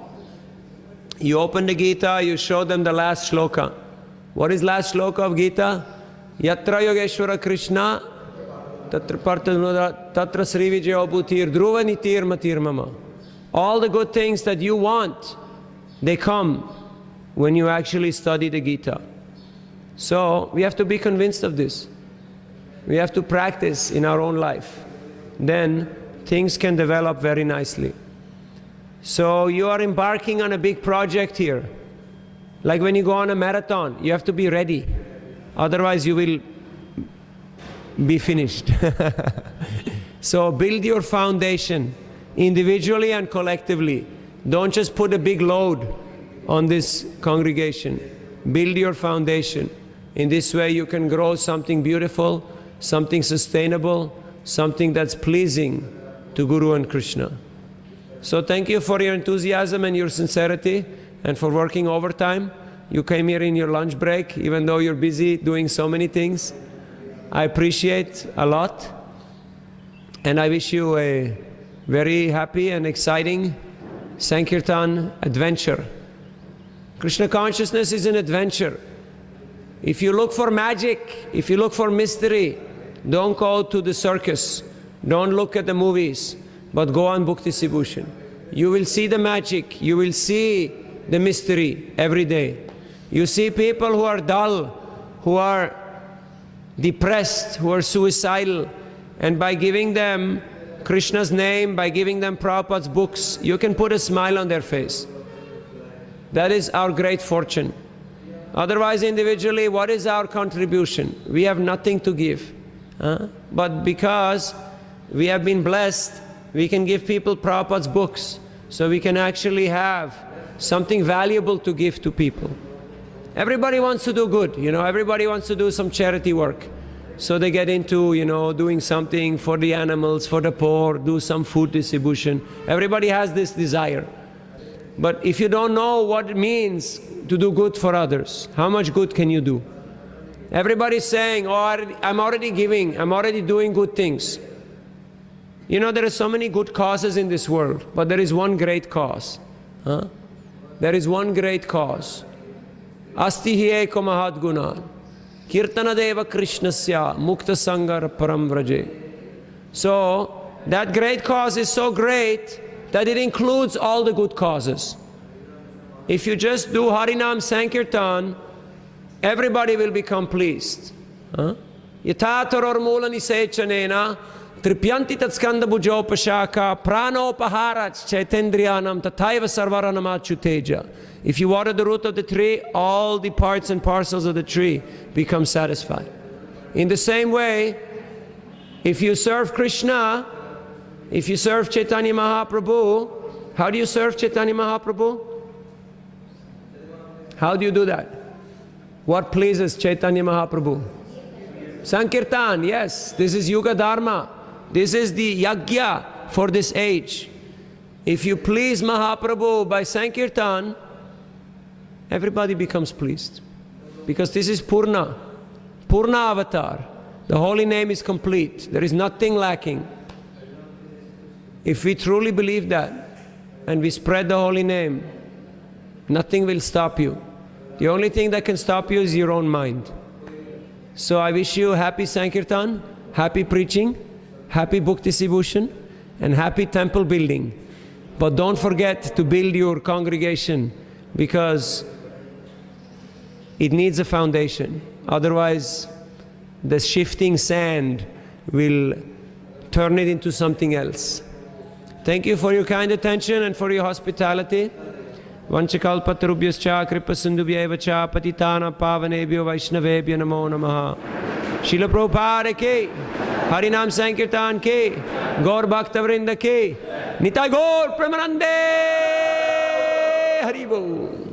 Speaker 1: You open the Gita, you show them the last shloka. What is last shloka of Gita? Yatra Yogeshwara Krishna, Tatra Sri Vijaya Bhutir, Dhruva Nitir Matir Mama. All the good things that you want, they come when you actually study the Gita. So we have to be convinced of this. We have to practice in our own life. Then things can develop very nicely. So you are embarking on a big project here. Like when you go on a marathon, you have to be ready. Otherwise you will be finished. So build your foundation. individually and collectively. Don't just put a big load on this congregation. Build your foundation. In this way you can grow something beautiful, something sustainable, something that's pleasing to Guru and Krishna. So thank you for your enthusiasm and your sincerity and for working overtime. You came here in your lunch break, even though you're busy doing so many things. I appreciate a lot. And I wish you a very happy and exciting Sankirtan adventure. Krishna consciousness is an adventure. If you look for magic, if you look for mystery, don't go to the circus, don't look at the movies, but go on Bhakti Sibhushan. You will see the magic, you will see the mystery every day. You see people who are dull, who are depressed, who are suicidal, and by giving them Krishna's name, by giving them Prabhupada's books, you can put a smile on their face. That is our great fortune. Otherwise, individually, what is our contribution? We have nothing to give. But because we have been blessed, we can give people Prabhupada's books, so we can actually have something valuable to give to people. Everybody wants to do good, everybody wants to do some charity work. So they get into, doing something for the animals, for the poor, do some food distribution. Everybody has this desire. But if you don't know what it means to do good for others, how much good can you do? Everybody's saying, oh, I'm already giving, I'm already doing good things. There are so many good causes in this world, but there is one great cause. There is one great cause. Asti hi eko mahad guna, kirtana deva krishnasya mukta sangar param vraje. So, that great cause is so great that it includes all the good causes. If you just do Harinam Sankirtan, everybody will become pleased. Yatataror mula nisechanena tripyanti tatskanda bujopashaka pranopaharat chaitendriyanam tataiva sarvaranamachuteja. If you water the root of the tree, all the parts and parcels of the tree become satisfied. In the same way, if you serve Krishna, if you serve Chaitanya Mahaprabhu, how do you serve Chaitanya Mahaprabhu? How do you do that? What pleases Chaitanya Mahaprabhu? Sankirtan, yes, this is Yuga Dharma. This is the Yagya for this age. If you please Mahaprabhu by Sankirtan, everybody becomes pleased. Because this is Purna, Purna Avatar. The holy name is complete. There is nothing lacking. If we truly believe that, and we spread the holy name, nothing will stop you. The only thing that can stop you is your own mind. So I wish you happy Sankirtan, happy preaching, happy Bhakti Sibhushan, and happy temple building. But don't forget to build your congregation, because it needs a foundation. Otherwise, the shifting sand will turn it into something else. Thank you for your kind attention and for your hospitality. Vanchakalpatarubhyascha kripasindubhyeva cha patitana pavanebhyo vaishnavebhyo namo namaha. Srila Prabhupada ki, Harinam Sankirtan ki, Gaur Bhaktavrinda ki, Nitai Gaur Premanande Haribol.